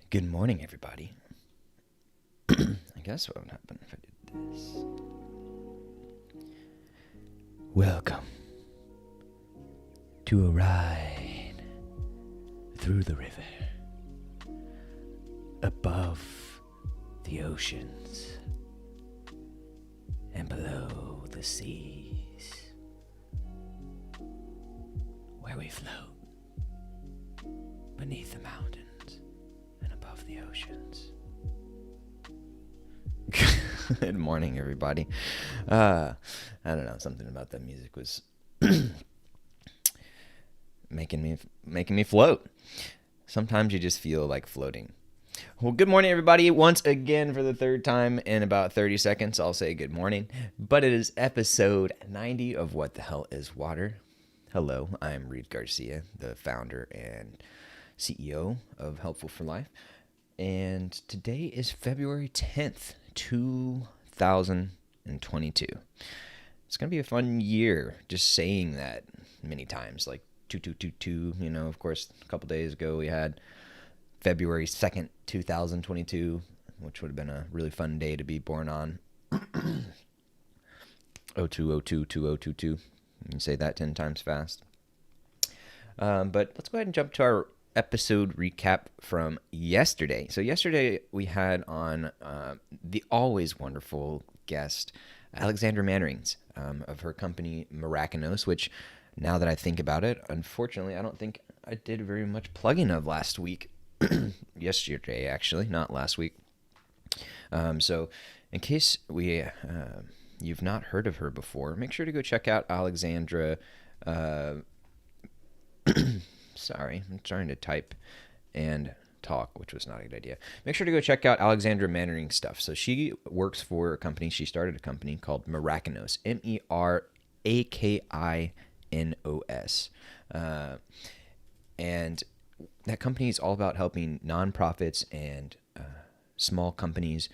Good morning, everybody. I guess what would happen if I did this. Welcome to a ride through the river, above the oceans, and below the seas, where we float beneath the mountains and above the oceans. Good morning, everybody. I don't know, something about that music was making me float. Sometimes you just feel like floating. Well, good morning, everybody. Once again, for the third time in about 30 seconds, I'll say good morning. But it is episode 90 of What the Hell is Water? Hello, I'm Reed Garcia, the founder and CEO of Helpful for Life. And today is February 10th, 2022. It's going to be a fun year, just saying that many times, like 2222, you know, of course, a couple days ago we had February 2nd, 2022, which would have been a really fun day to be born on. 02022022. You can say that 10 times fast. But let's go ahead and jump to our episode recap from yesterday. So yesterday we had on the always wonderful guest, Alexandra Mannerings, of her company Miraculous, which now that I think about it, unfortunately, I don't think I did very much plugging of last week. Yesterday, actually, not last week. So in case you've not heard of her before, make sure to go check out Alexandra. Sorry, I'm trying to type and talk, which was not a good idea. Make sure to go check out Alexandra Mannering stuff. So she works for a company. She started a company called Miraculous, Merakinos. And that company is all about helping nonprofits and small companies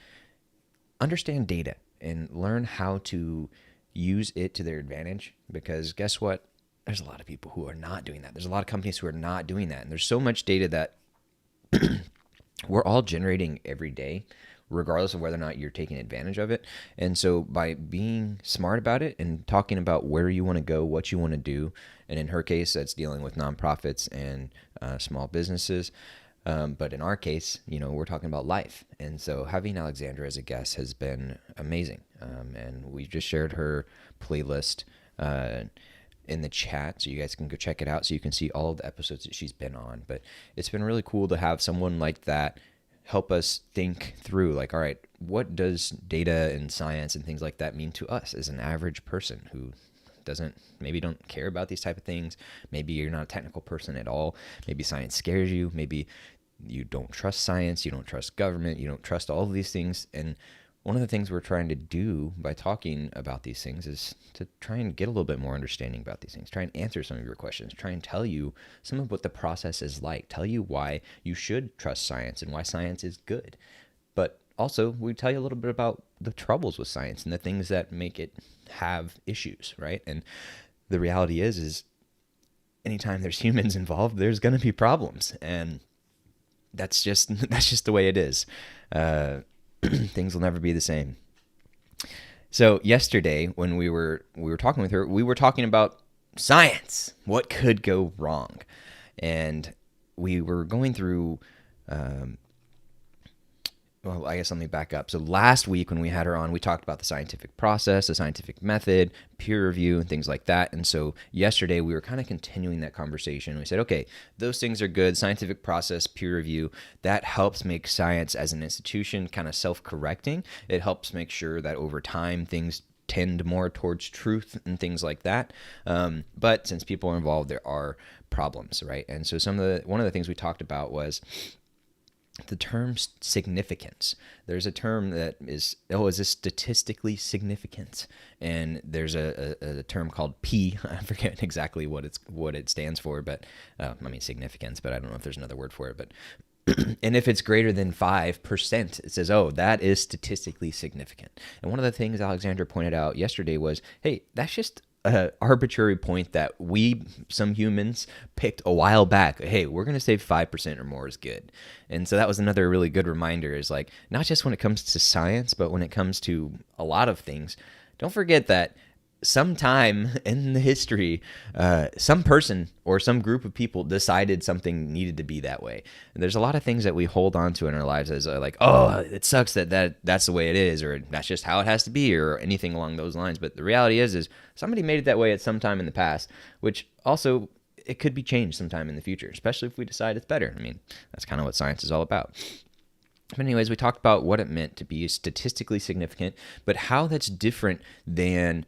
understand data and learn how to use it to their advantage. Because guess what? There's a lot of people who are not doing that. There's a lot of companies who are not doing that. And there's so much data that we're all generating every day, regardless of whether or not you're taking advantage of it. And so by being smart about it and talking about where you want to go, what you want to do, and in her case, that's dealing with nonprofits and small businesses. But in our case, you know, we're talking about life. And so having Alexandra as a guest has been amazing. And we just shared her playlist in the chat, so you guys can go check it out so you can see all of the episodes that she's been on. But it's been really cool to have someone like that help us think through, like, all right, what does data and science and things like that mean to us as an average person who maybe don't care about these type of things. Maybe you're not a technical person at all. Maybe science scares you. Maybe you don't trust science. You don't trust government. You don't trust all of these things. And one of the things we're trying to do by talking about these things is to try and get a little bit more understanding about these things, try and answer some of your questions, try and tell you some of what the process is like, tell you why you should trust science and why science is good. But also, we tell you a little bit about the troubles with science and the things that make it have issues, right? And the reality is anytime there's humans involved, there's going to be problems. And that's just the way it is. Things will never be the same. So yesterday, when we were talking with her, we were talking about science. What could go wrong? And we were going through. Well, I guess let me back up. So last week when we had her on, we talked about the scientific process, the scientific method, peer review, and things like that. And so yesterday we were kind of continuing that conversation. We said, okay, those things are good. Scientific process, peer review, that helps make science as an institution kind of self-correcting. It helps make sure that over time things tend more towards truth and things like that. But since people are involved, there are problems, right? And so one of the things we talked about was the term significance. There's a term that is this statistically significant? And there's a term called P. I forget exactly what it stands for, but significance, but I don't know if there's another word for it. But and if it's greater than 5%, it says, oh, that is statistically significant. And one of the things Alexandra pointed out yesterday was, hey, that's just an arbitrary point that some humans, picked a while back. Hey, we're going to say 5% or more is good. And so that was another really good reminder, is like, not just when it comes to science, but when it comes to a lot of things, don't forget that sometime in the history, some person or some group of people decided something needed to be that way. And there's a lot of things that we hold on to in our lives as like, oh, it sucks that's the way it is, or that's just how it has to be, or anything along those lines. But the reality is somebody made it that way at some time in the past, which also it could be changed sometime in the future, especially if we decide it's better. I mean, that's kind of what science is all about. But anyways, we talked about what it meant to be statistically significant, but how that's different than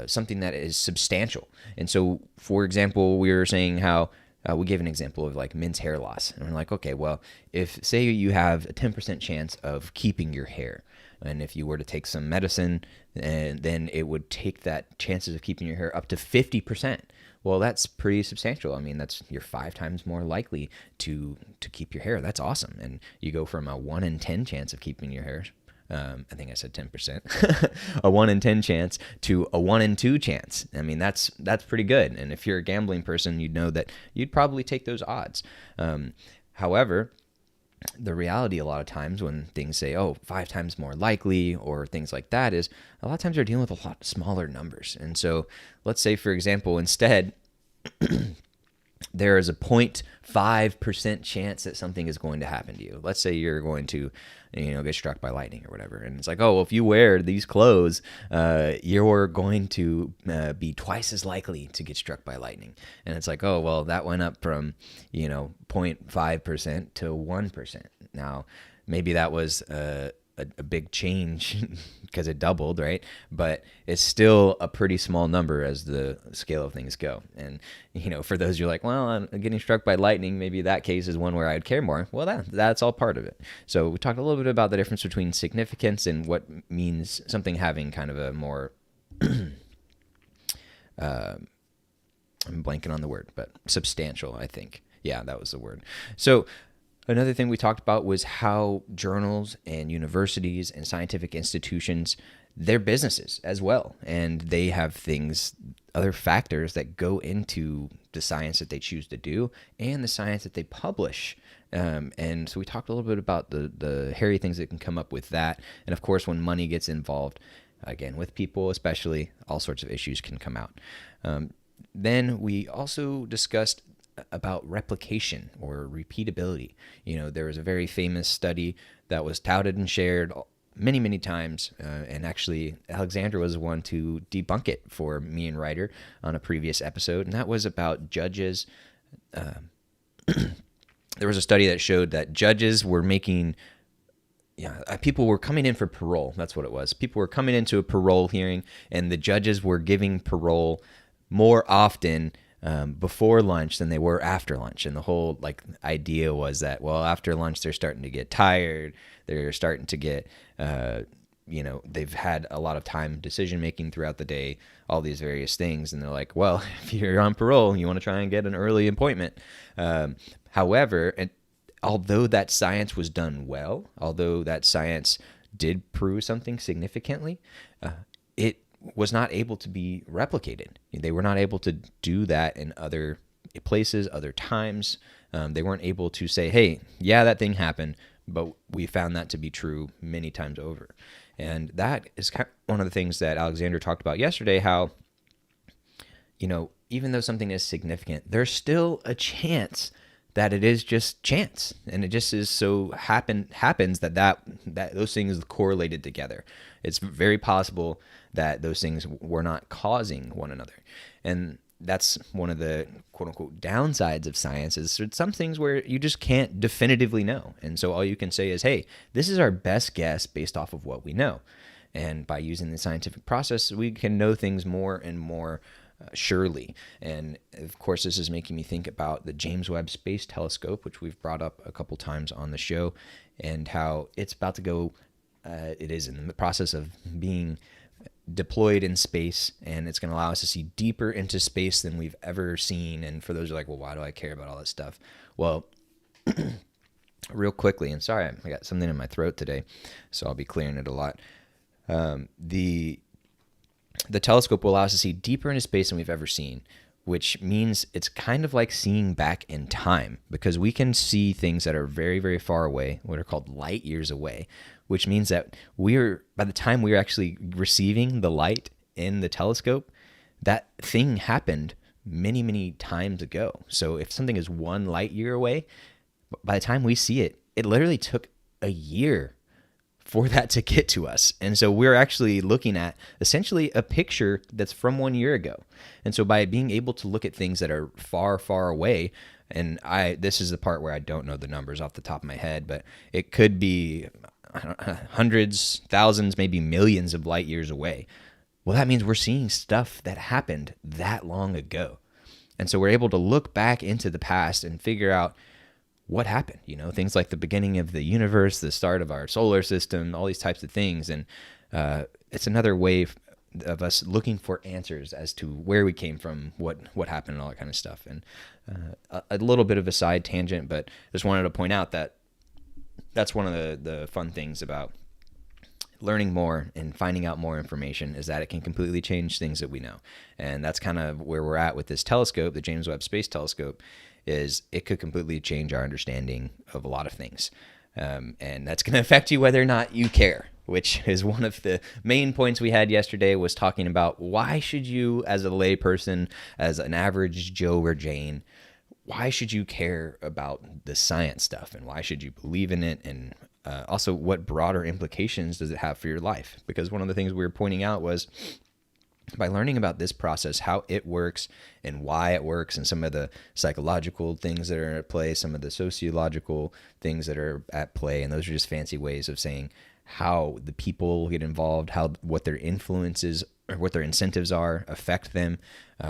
something that is substantial. And so, for example, we were saying how we gave an example of like men's hair loss. And we're like, okay, well, if say you have a 10% chance of keeping your hair, and if you were to take some medicine, and then it would take that chances of keeping your hair up to 50%. Well, that's pretty substantial. I mean, you're 5 times more likely to keep your hair. That's awesome. And you go from a 1 in 10 chance of keeping your hair, I think I said 10%, a 1 in 10 chance to a 1 in 2 chance. I mean, that's pretty good. And if you're a gambling person, you'd know that you'd probably take those odds. However, the reality a lot of times when things say, 5 times more likely or things like that, is a lot of times they're dealing with a lot smaller numbers. And so let's say, for example, instead, there is a 0.5% chance that something is going to happen to you. Let's say you're going to, get struck by lightning or whatever. And it's like, oh, well, if you wear these clothes, you're going to be twice as likely to get struck by lightning. And it's like, oh, well, that went up from, 0.5% to 1%. Now, maybe that was a big change because it doubled, right? But it's still a pretty small number as the scale of things go. And, for those you're like, well, I'm getting struck by lightning, maybe that case is one where I'd care more. Well, that's all part of it. So we talked a little bit about the difference between significance and what means something having kind of a more, I'm blanking on the word, but substantial, I think. Yeah, that was the word. So another thing we talked about was how journals and universities and scientific institutions, they're businesses as well. And they have other factors that go into the science that they choose to do and the science that they publish. And so we talked a little bit about the hairy things that can come up with that. And of course, when money gets involved, again, with people especially, all sorts of issues can come out. Then we also discussed about replication or repeatability. There was a very famous study that was touted and shared many, many times. And actually, Alexandra was the one to debunk it for me and Ryder on a previous episode. And that was about judges. There was a study that showed that judges were people were coming in for parole. That's what it was. People were coming into a parole hearing, and the judges were giving parole more often before lunch than they were after lunch. And the whole idea was that, well, after lunch, they're starting to get tired. They're starting to get, they've had a lot of time decision-making throughout the day, all these various things. And they're like, well, if you're on parole, you want to try and get an early appointment. However, although that science was done well, although that science did prove something significantly, it was not able to be replicated. They were not able to do that in other places, other times. They weren't able to say, hey, yeah, that thing happened, but we found that to be true many times over. And that is one of the things that Alexander talked about yesterday, how, even though something is significant, there's still a chance that it is just chance, and it just is so happens that those things correlated together. It's very possible that those things were not causing one another, and that's one of the quote unquote downsides of science. Is some things where you just can't definitively know, and so all you can say is, hey, this is our best guess based off of what we know, and by using the scientific process, we can know things more and more surely. And of course, this is making me think about the James Webb Space Telescope, which we've brought up a couple times on the show, and how it's about to go, it is in the process of being deployed in space, and it's going to allow us to see deeper into space than we've ever seen. And for those who are like, well, why do I care about all this stuff? Well, real quickly, and sorry, I got something in my throat today, so I'll be clearing it a lot. The telescope will allow us to see deeper into space than we've ever seen, which means it's kind of like seeing back in time, because we can see things that are very, very far away, what are called light years away, which means that by the time we're actually receiving the light in the telescope, that thing happened many, many times ago. So if something is 1 light year away, by the time we see it, it literally took a year for that to get to us. And so we're actually looking at essentially a picture that's from 1 year ago. And so by being able to look at things that are far, far away, and this is the part where I don't know the numbers off the top of my head, but it could be hundreds, thousands, maybe millions of light years away. Well, that means we're seeing stuff that happened that long ago. And so we're able to look back into the past and figure out what happened, things like the beginning of the universe, the start of our solar system, all these types of things. And it's another way of us looking for answers as to where we came from, what happened, and all that kind of stuff. And a little bit of a side tangent, but just wanted to point out that that's one of the fun things about learning more and finding out more information, is that it can completely change things that we know. And that's kind of where we're at with this telescope, the James Webb Space Telescope, is it could completely change our understanding of a lot of things. And that's going to affect you whether or not you care, which is one of the main points we had yesterday, was talking about why should you, as a layperson, as an average Joe or Jane, why should you care about the science stuff, and why should you believe in it, and also what broader implications does it have for your life? Because one of the things we were pointing out was, by learning about this process, how it works and why it works, and some of the psychological things that are at play, some of the sociological things that are at play, and those are just fancy ways of saying how the people get involved, what their influences or what their incentives are affect them,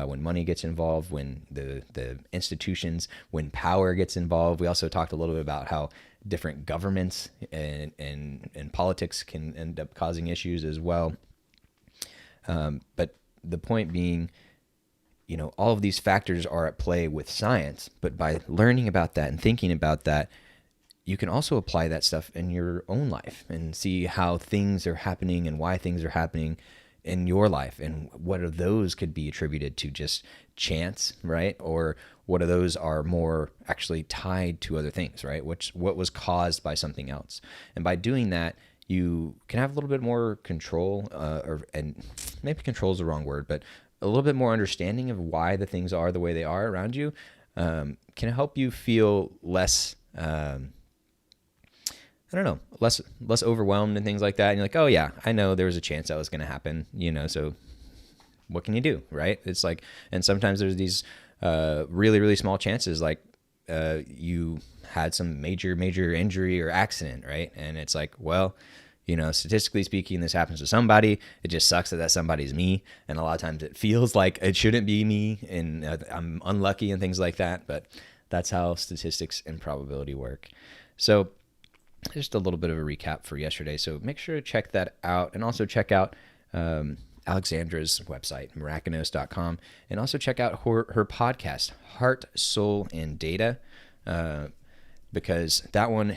when money gets involved, when the institutions, when power gets involved. We also talked a little bit about how different governments and politics can end up causing issues as well. But the point being, all of these factors are at play with science, but by learning about that and thinking about that, you can also apply that stuff in your own life and see how things are happening and why things are happening in your life, and what of those could be attributed to just chance, right? Or what of those are more actually tied to other things, right? What was caused by something else. And by doing that, you can have a little bit more control, and maybe control is the wrong word, but a little bit more understanding of why the things are the way they are around you, can help you feel less, less overwhelmed and things like that. And you're like, oh yeah, I know there was a chance that was going to happen, so what can you do, right? It's like, and sometimes there's these really, really small chances, like you had some major injury or accident, right? And it's like, well, statistically speaking, this happens to somebody. It just sucks that somebody's me. And a lot of times it feels like it shouldn't be me, and I'm unlucky and things like that. But that's how statistics and probability work. So just a little bit of a recap for yesterday. So make sure to check that out, and also check out Alexandra's website, mirakinos.com, and also check out her podcast, Heart, Soul, and Data, because that one,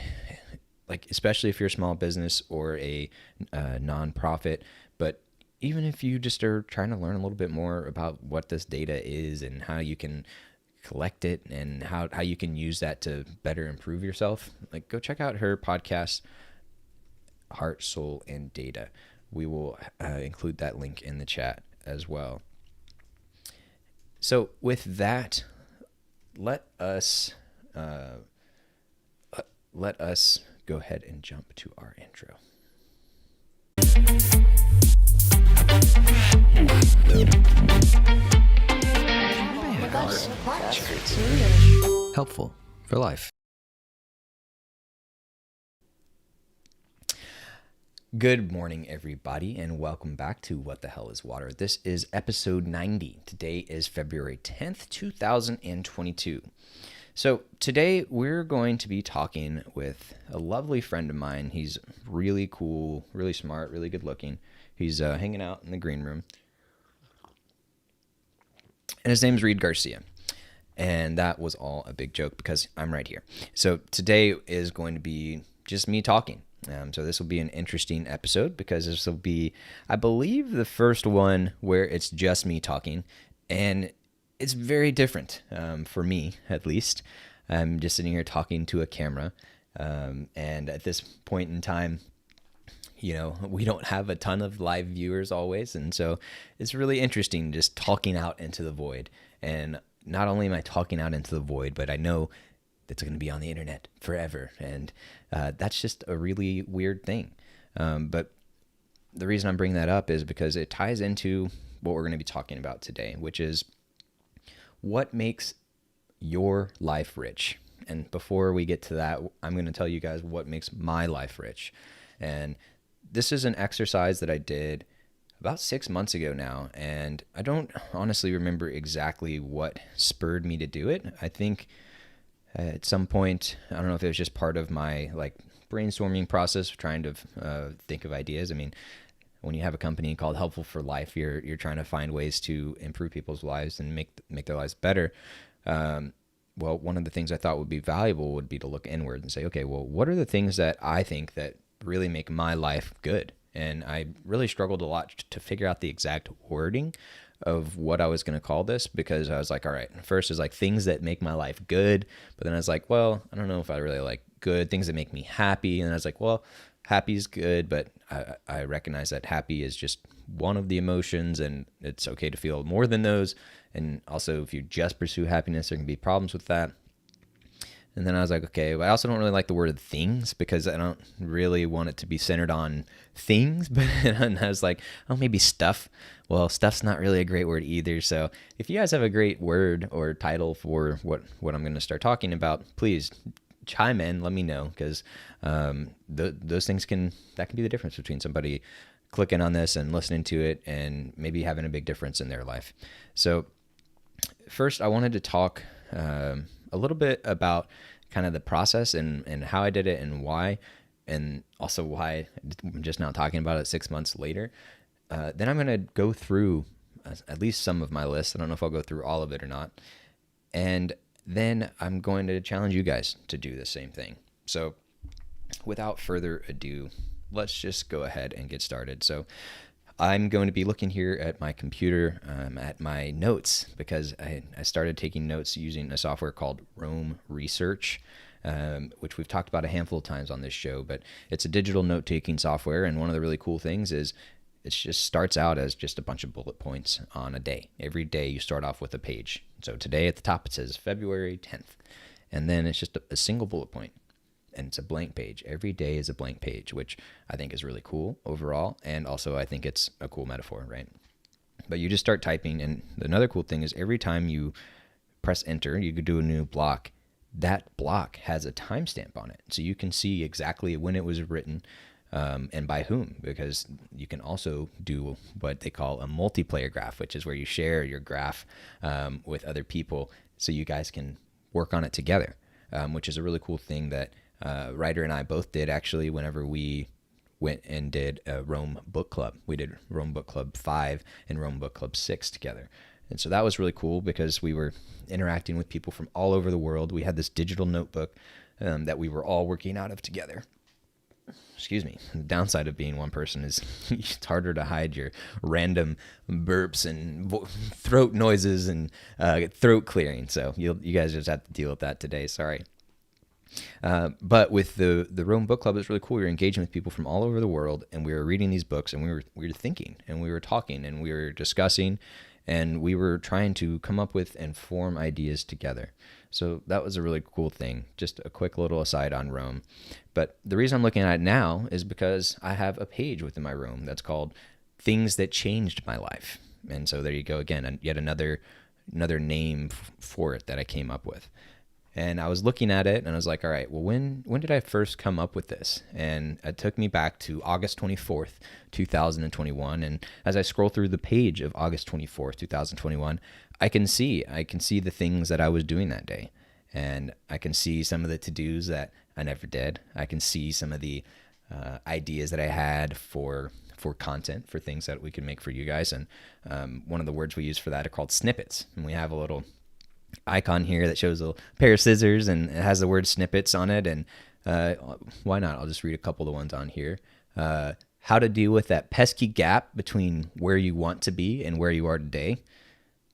like, especially if you're a small business or a nonprofit, but even if you just are trying to learn a little bit more about what this data is and how you can collect it and how you can use that to better improve yourself, like, go check out her podcast, Heart, Soul, and Data. We will include that link in the chat as well. So with that, let us go ahead and jump to our intro. Helpful for life. Good morning, everybody, and welcome back to What the Hell is Water. This is episode 90. Today is February 10th, 2022. So today we're going to be talking with a lovely friend of mine. He's really cool, really smart, really good looking. He's hanging out in the green room. And his name's Reed Garcia. And that was all a big joke because I'm right here. So today is going to be just me talking. So this will be an interesting episode because this will be, I believe, the first one where it's just me talking, and it's very different for me, at least. I'm just sitting here talking to a camera, and at this point in time, we don't have a ton of live viewers always, and so it's really interesting just talking out into the void. And not only am I talking out into the void, but I know that's going to be on the internet forever, and that's just a really weird thing. But the reason I'm bringing that up is because it ties into what we're going to be talking about today, which is what makes your life rich. And before we get to that, I'm going to tell you guys what makes my life rich. And this is an exercise that I did about 6 months ago now, and I don't honestly remember exactly what spurred me to do it. I think at some point, I don't know if it was just part of my brainstorming process, trying to think of ideas. I mean, when you have a company called Helpful for Life, you're trying to find ways to improve people's lives and make their lives better. Well, one of the things I thought would be valuable would be to look inward and say, okay, well, what are the things that I think that really make my life good? And I really struggled a lot to figure out the exact wording of what I was going to call this, because I was like, all right, first is things that make my life good. But then I was like, well, I don't know if I really like good things that make me happy. And I was like, well, happy is good, but I recognize that happy is just one of the emotions, and it's okay to feel more than those. And also, if you just pursue happiness, there can be problems with that. And then I was like, okay, but I also don't really like the word things, because I don't really want it to be centered on things. But and I was like, oh, maybe stuff. Well, stuff's not really a great word either. So if you guys have a great word or title for what I'm going to start talking about, please chime in, let me know, because those things can be the difference between somebody clicking on this and listening to it and maybe having a big difference in their life. So first, I wanted to talk a little bit about kind of the process and how I did it and why, and also why I'm just now talking about it 6 months later. Then I'm going to go through at least some of my list. I don't know if I'll go through all of it or not. And then I'm going to challenge you guys to do the same thing. So without further ado, let's just go ahead and get started. So I'm going to be looking here at my computer, at my notes, because I started taking notes using a software called Roam Research, which we've talked about a handful of times on this show, but it's a digital note-taking software. And one of the really cool things is it just starts out as just a bunch of bullet points on a day. Every day you start off with a page. So today at the top it says February 10th, and then it's just a single bullet point. And it's a blank page. Every day is a blank page, which I think is really cool overall. And also I think it's a cool metaphor, right? But you just start typing. And another cool thing is every time you press enter, you could do a new block. That block has a timestamp on it. So you can see exactly when it was written and by whom, because you can also do what they call a multiplayer graph, which is where you share your graph with other people so you guys can work on it together, which is a really cool thing that Ryder and I both did actually whenever we went and did a Rome Book Club. We did Rome Book Club 5 and Rome Book Club 6 together. And so that was really cool because we were interacting with people from all over the world. We had this digital notebook that we were all working out of together. Excuse me. The downside of being one person is it's harder to hide your random burps and throat noises and throat clearing. So you guys just have to deal with that today. Sorry. But with the Rome Book Club, it's really cool. We were engaging with people from all over the world, and we were reading these books, and we were thinking, and we were talking, and we were discussing, and we were trying to come up with and form ideas together. So that was a really cool thing. Just a quick little aside on Rome. But the reason I'm looking at it now is because I have a page within my Rome that's called Things That Changed My Life. And so there you go again, yet another name for it that I came up with. And I was looking at it and I was like, all right, well, when did I first come up with this? And it took me back to August 24th, 2021. And as I scroll through the page of August 24th, 2021, I can see the things that I was doing that day. And I can see some of the to-dos that I never did. I can see some of the ideas that I had for content, for things that we can make for you guys. And one of the words we use for that are called snippets. And we have a little icon here that shows a pair of scissors and it has the word snippets on it. And Why not? I'll just read a couple of the ones on here. How to deal with that pesky gap between where you want to be and where you are today.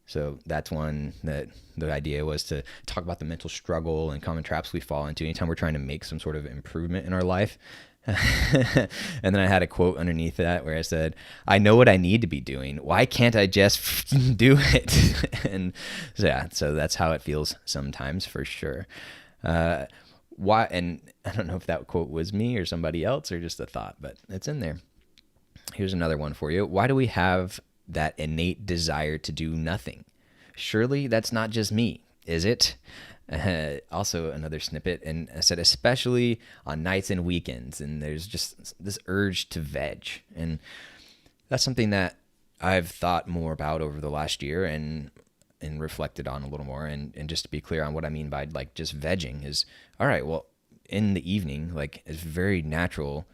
So that's one that the idea was to talk about the mental struggle and common traps we fall into anytime we're trying to make some sort of improvement in our life. And then I had a quote underneath that where I said, I know what I need to be doing. Why can't I just do it? And so, yeah, so that's how it feels sometimes, for sure. Why? And I don't know if that quote was me or somebody else or just a thought, but it's in there. Here's another one for you. Why do we have that innate desire to do nothing? Surely that's not just me, is it? Also another snippet, and I said especially on nights and weekends, and there's just this urge to veg, and that's something that I've thought more about over the last year and reflected on a little more. And just to be clear on what I mean by like just vegging is, all right, well, in the evening, like it's very natural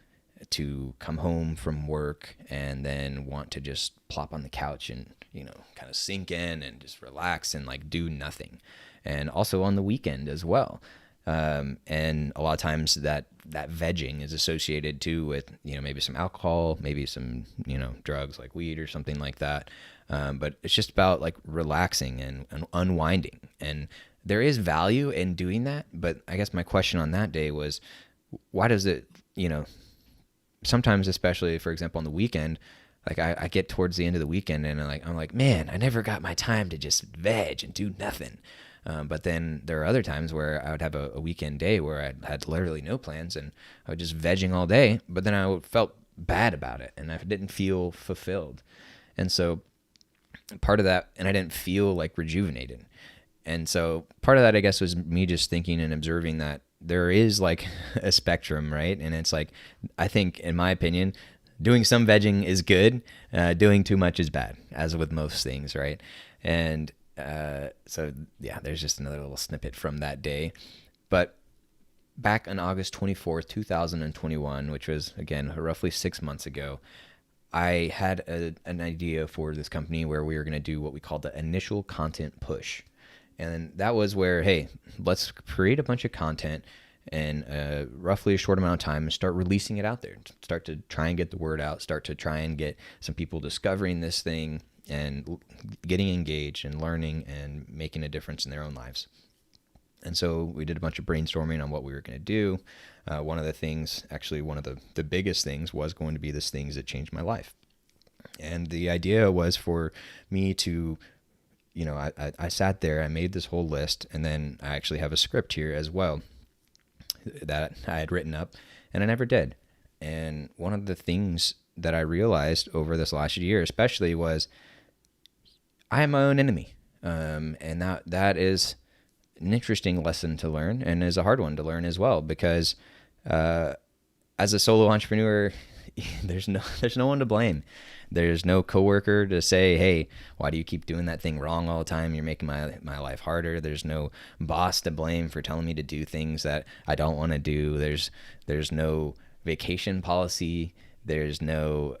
to come home from work and then want to just plop on the couch and, kind of sink in and just relax and like do nothing. And also on the weekend as well. And a lot of times that vegging is associated too with, maybe some alcohol, maybe some, drugs like weed or something like that. But it's just about like relaxing and unwinding. And there is value in doing that. But I guess my question on that day was, why does it, sometimes, especially for example, on the weekend, like I get towards the end of the weekend and I'm like, man, I never got my time to just veg and do nothing. But then there are other times where I would have a weekend day where I had literally no plans and I was just vegging all day, but then I felt bad about it and I didn't feel fulfilled. And so part of that, and I didn't feel like rejuvenated. And so part of that, I guess, was me just thinking and observing that there is like a spectrum, right? And it's like, I think in my opinion, doing some vegging is good. Doing too much is bad, as with most things, right? And so yeah, there's just another little snippet from that day. But back on August 24th, 2021, which was again roughly 6 months ago, I had an idea for this company where we were going to do what we called the initial content push. And that was where, hey, let's create a bunch of content in roughly a short amount of time and start releasing it out there. Start to try and get the word out. Start to try and get some people discovering this thing and getting engaged and learning and making a difference in their own lives. And so we did a bunch of brainstorming on what we were going to do. One of the things, actually one of the biggest things, was going to be this things that changed my life. And the idea was for me to, I sat there, I made this whole list, and then I actually have a script here as well that I had written up, and I never did. And one of the things that I realized over this last year especially was I am my own enemy. And that is an interesting lesson to learn and is a hard one to learn as well, because as a solo entrepreneur, there's no one to blame. There's no coworker to say, hey, why do you keep doing that thing wrong all the time? You're making my life harder. There's no boss to blame for telling me to do things that I don't want to do. There's no vacation policy. There's no,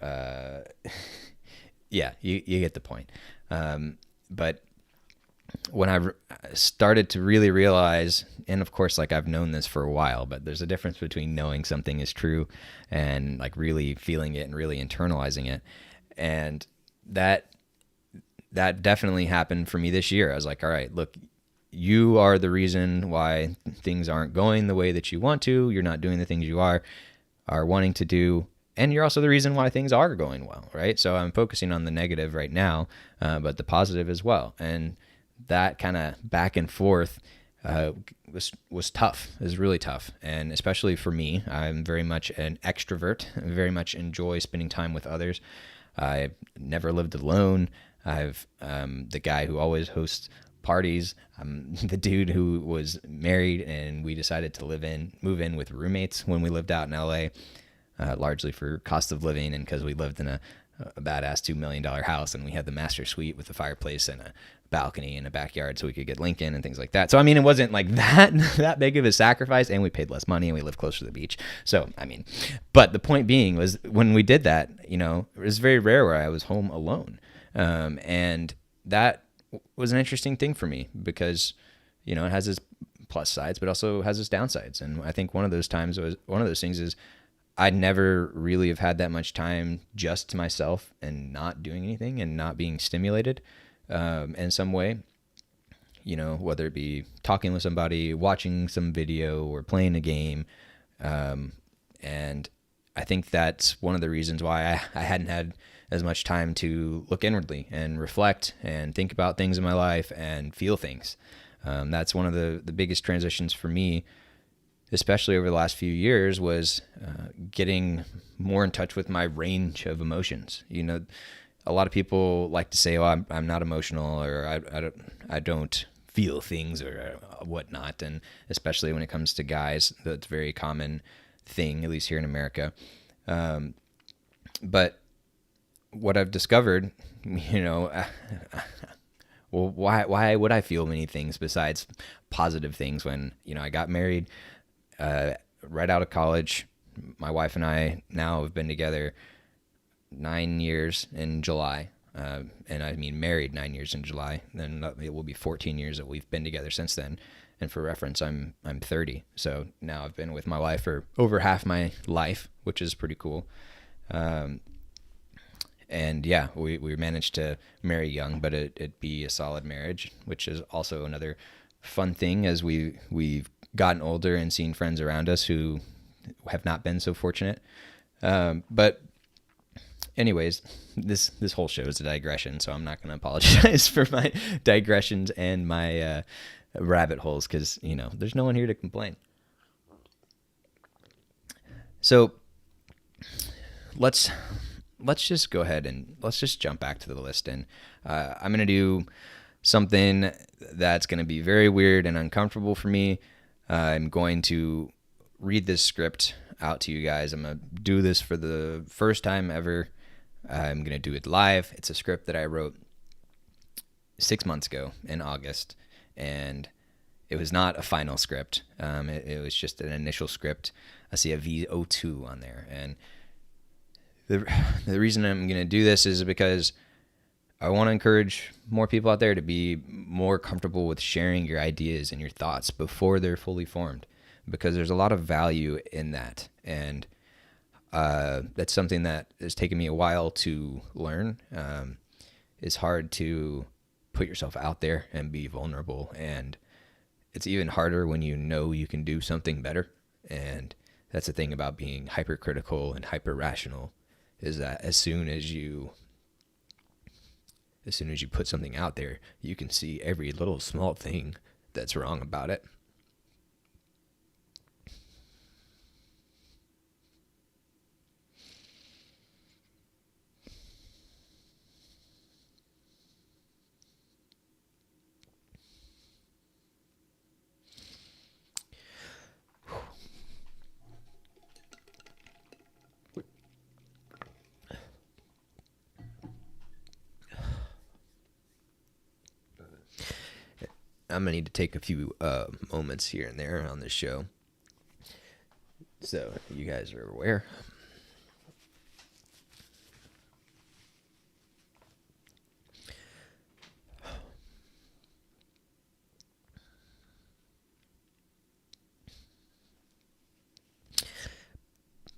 yeah, you get the point. But when I started to really realize, and of course, like I've known this for a while, but there's a difference between knowing something is true and like really feeling it and really internalizing it. And that definitely happened for me this year. I was like, all right, look, you are the reason why things aren't going the way that you want to. You're not doing the things you are wanting to do. And you're also the reason why things are going well, right? So I'm focusing on the negative right now, but the positive as well. And that kind of back and forth was tough. It was really tough. And especially for me, I'm very much an extrovert. I very much enjoy spending time with others. I've never lived alone. I've the guy who always hosts parties. I'm the dude who was married and we decided to move in with roommates when we lived out in LA, largely for cost of living and because we lived in a badass $2 million house and we had the master suite with a fireplace and a balcony and a backyard so we could get Lincoln and things like that. So, I mean, it wasn't like that big of a sacrifice, and we paid less money and we lived closer to the beach. So, I mean, but the point being was when we did that, it was very rare where I was home alone. And that was an interesting thing for me because, it has its plus sides, but also has its downsides. And I think one of those things is I never really have had that much time just to myself and not doing anything and not being stimulated in some way, whether it be talking with somebody, watching some video, or playing a game. And I think that's one of the reasons why I hadn't had as much time to look inwardly and reflect and think about things in my life and feel things. That's one of the biggest transitions for me, especially over the last few years, was getting more in touch with my range of emotions. A lot of people like to say, "Oh, I'm not emotional," or I don't feel things, or whatnot. And especially when it comes to guys, that's a very common thing, at least here in America. But what I've discovered, well, why would I feel many things besides positive things when, I got married right out of college. My wife and I now have been together 9 years in July. And I mean married 9 years in July. Then it will be 14 years that we've been together since then. And for reference, I'm 30. So now I've been with my wife for over half my life, which is pretty cool. And yeah, we managed to marry young, but it be a solid marriage, which is also another fun thing as we've gotten older and seen friends around us who have not been so fortunate. But anyways, this whole show is a digression, so I'm not going to apologize for my digressions and my rabbit holes, because there's no one here to complain. So let's just go ahead and let's just jump back to the list, and I'm going to do something that's going to be very weird and uncomfortable for me. I'm going to read this script out to you guys. I'm going to do this for the first time ever. I'm going to do it live. It's a script that I wrote 6 months ago in August, and it was not a final script. It was just an initial script. I see a VO2 on there, and the reason I'm going to do this is because I want to encourage more people out there to be more comfortable with sharing your ideas and your thoughts before they're fully formed, because there's a lot of value in that. And that's something that has taken me a while to learn. It's hard to put yourself out there and be vulnerable. And it's even harder when you can do something better. And that's the thing about being hypercritical and hyper-rational, is that as soon as you put something out there, you can see every little small thing that's wrong about it. I'm going to need to take a few moments here and there on this show, so you guys are aware.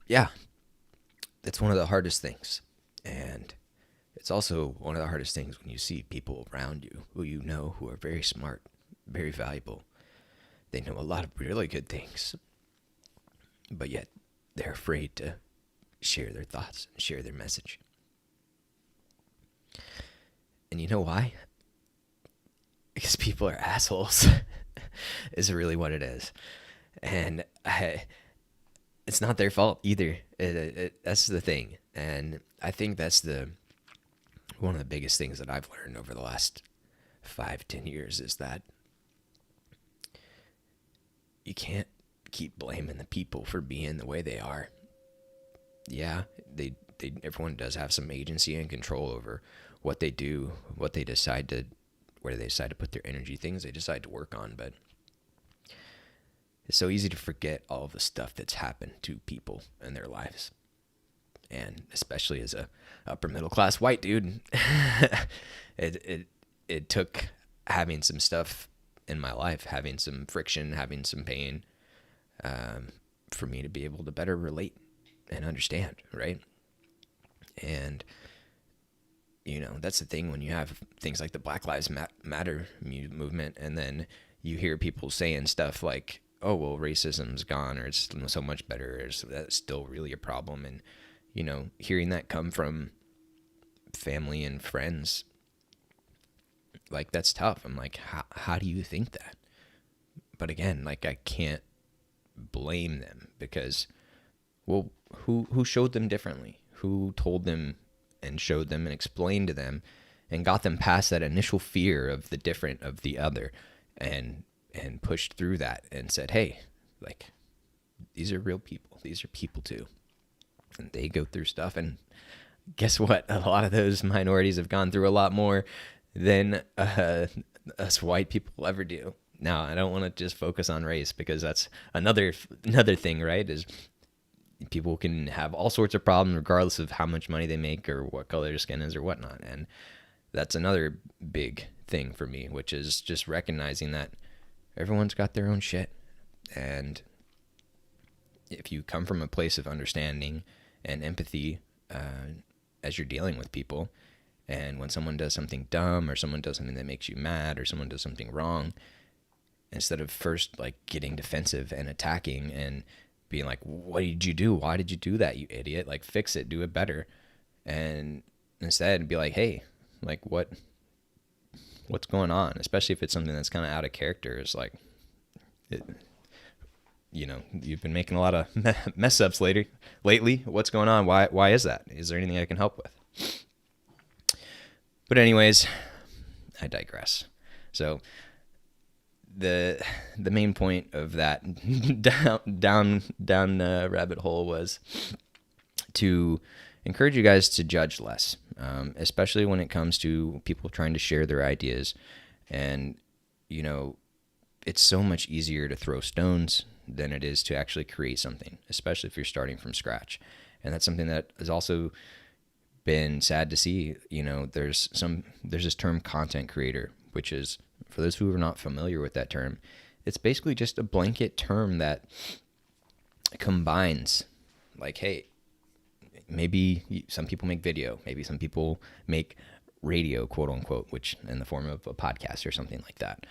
Yeah, it's one of the hardest things. And it's also one of the hardest things when you see people around you who are very smart, very valuable. They know a lot of really good things, but yet they're afraid to share their thoughts and share their message. And you know why? Because people are assholes is really what it is. And it's not their fault either. That's the thing. And I think that's one of the biggest things that I've learned over the last 5-10 years is that you can't keep blaming the people for being the way they are. Yeah, everyone does have some agency and control over what they do, where they decide to put their energy, things they decide to work on, but it's so easy to forget all the stuff that's happened to people in their lives. And especially as a upper middle class white dude, it took having some stuff in my life, having some friction, having some pain, for me to be able to better relate and understand, right? And, that's the thing when you have things like the Black Lives Matter movement, and then you hear people saying stuff like, oh, well, racism's gone, or it's so much better, or that's still really a problem. And, hearing that come from family and friends, like, that's tough. I'm like, how do you think that? But again, like, I can't blame them because, well, who showed them differently? Who told them and showed them and explained to them and got them past that initial fear of the different, of the other, and pushed through that and said, hey, like, these are real people. These are people too. And they go through stuff. And guess what? A lot of those minorities have gone through a lot more than us white people ever do. Now, I don't want to just focus on race, because that's another thing, right? Is people can have all sorts of problems regardless of how much money they make or what color their skin is or whatnot. And that's another big thing for me, which is just recognizing that everyone's got their own shit. And if you come from a place of understanding and empathy as you're dealing with people, and when someone does something dumb, or someone does something that makes you mad, or someone does something wrong, instead of first like getting defensive and attacking and being like, what did you do? Why did you do that, you idiot? Like, fix it, do it better. And instead be like, hey, like, what's going on? Especially if it's something that's kind of out of character. It's like, you've been making a lot of mess ups lately. What's going on? Why is that? Is there anything I can help with? But anyways, I digress. So the main point of that down rabbit hole was to encourage you guys to judge less, especially when it comes to people trying to share their ideas. And, it's so much easier to throw stones than it is to actually create something, especially if you're starting from scratch. And that's something that has also been sad to see. There's this term content creator, which is, for those who are not familiar with that term, it's basically just a blanket term that combines, like, hey, maybe some people make video, maybe some people make radio, quote unquote, which in the form of a podcast or something like that.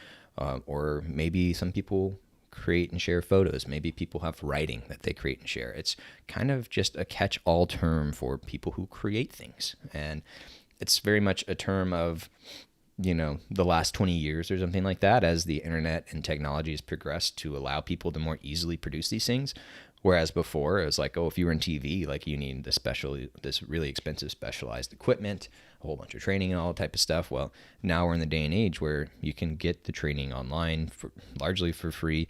Or maybe some people create and share photos. Maybe people have writing that they create and share. It's kind of just a catch-all term for people who create things. And it's very much a term of, the last 20 years or something like that, as the internet and technology has progressed to allow people to more easily produce these things. Whereas before it was like, oh, if you were in TV, like, you need this really expensive specialized equipment, a whole bunch of training and all that type of stuff. Well, now we're in the day and age where you can get the training online largely for free.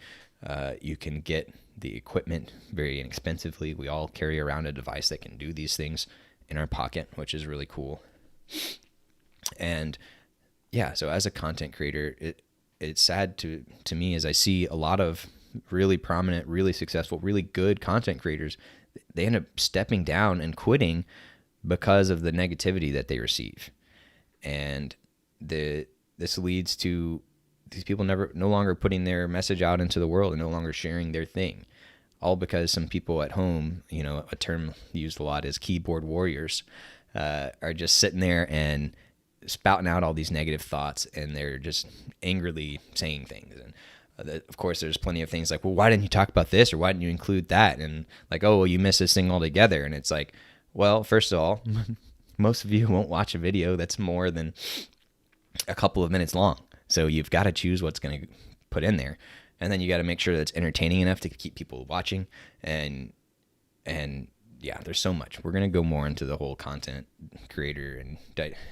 You can get the equipment very inexpensively. We all carry around a device that can do these things in our pocket, which is really cool. And yeah, so as a content creator, it's sad to me as I see a lot of really prominent, really successful, really good content creators, they end up stepping down and quitting because of the negativity that they receive. And this leads to these people no longer putting their message out into the world and no longer sharing their thing. All because some people at home, a term used a lot is keyboard warriors, are just sitting there and spouting out all these negative thoughts, and they're just angrily saying things. And of course, there's plenty of things like, well, why didn't you talk about this, or why didn't you include that? And like, oh, well, you missed this thing altogether. And it's like, well, first of all, most of you won't watch a video that's more than a couple of minutes long. So you've got to choose what's going to put in there. And then you got to make sure that it's entertaining enough to keep people watching. And yeah, there's so much. We're going to go more into the whole content creator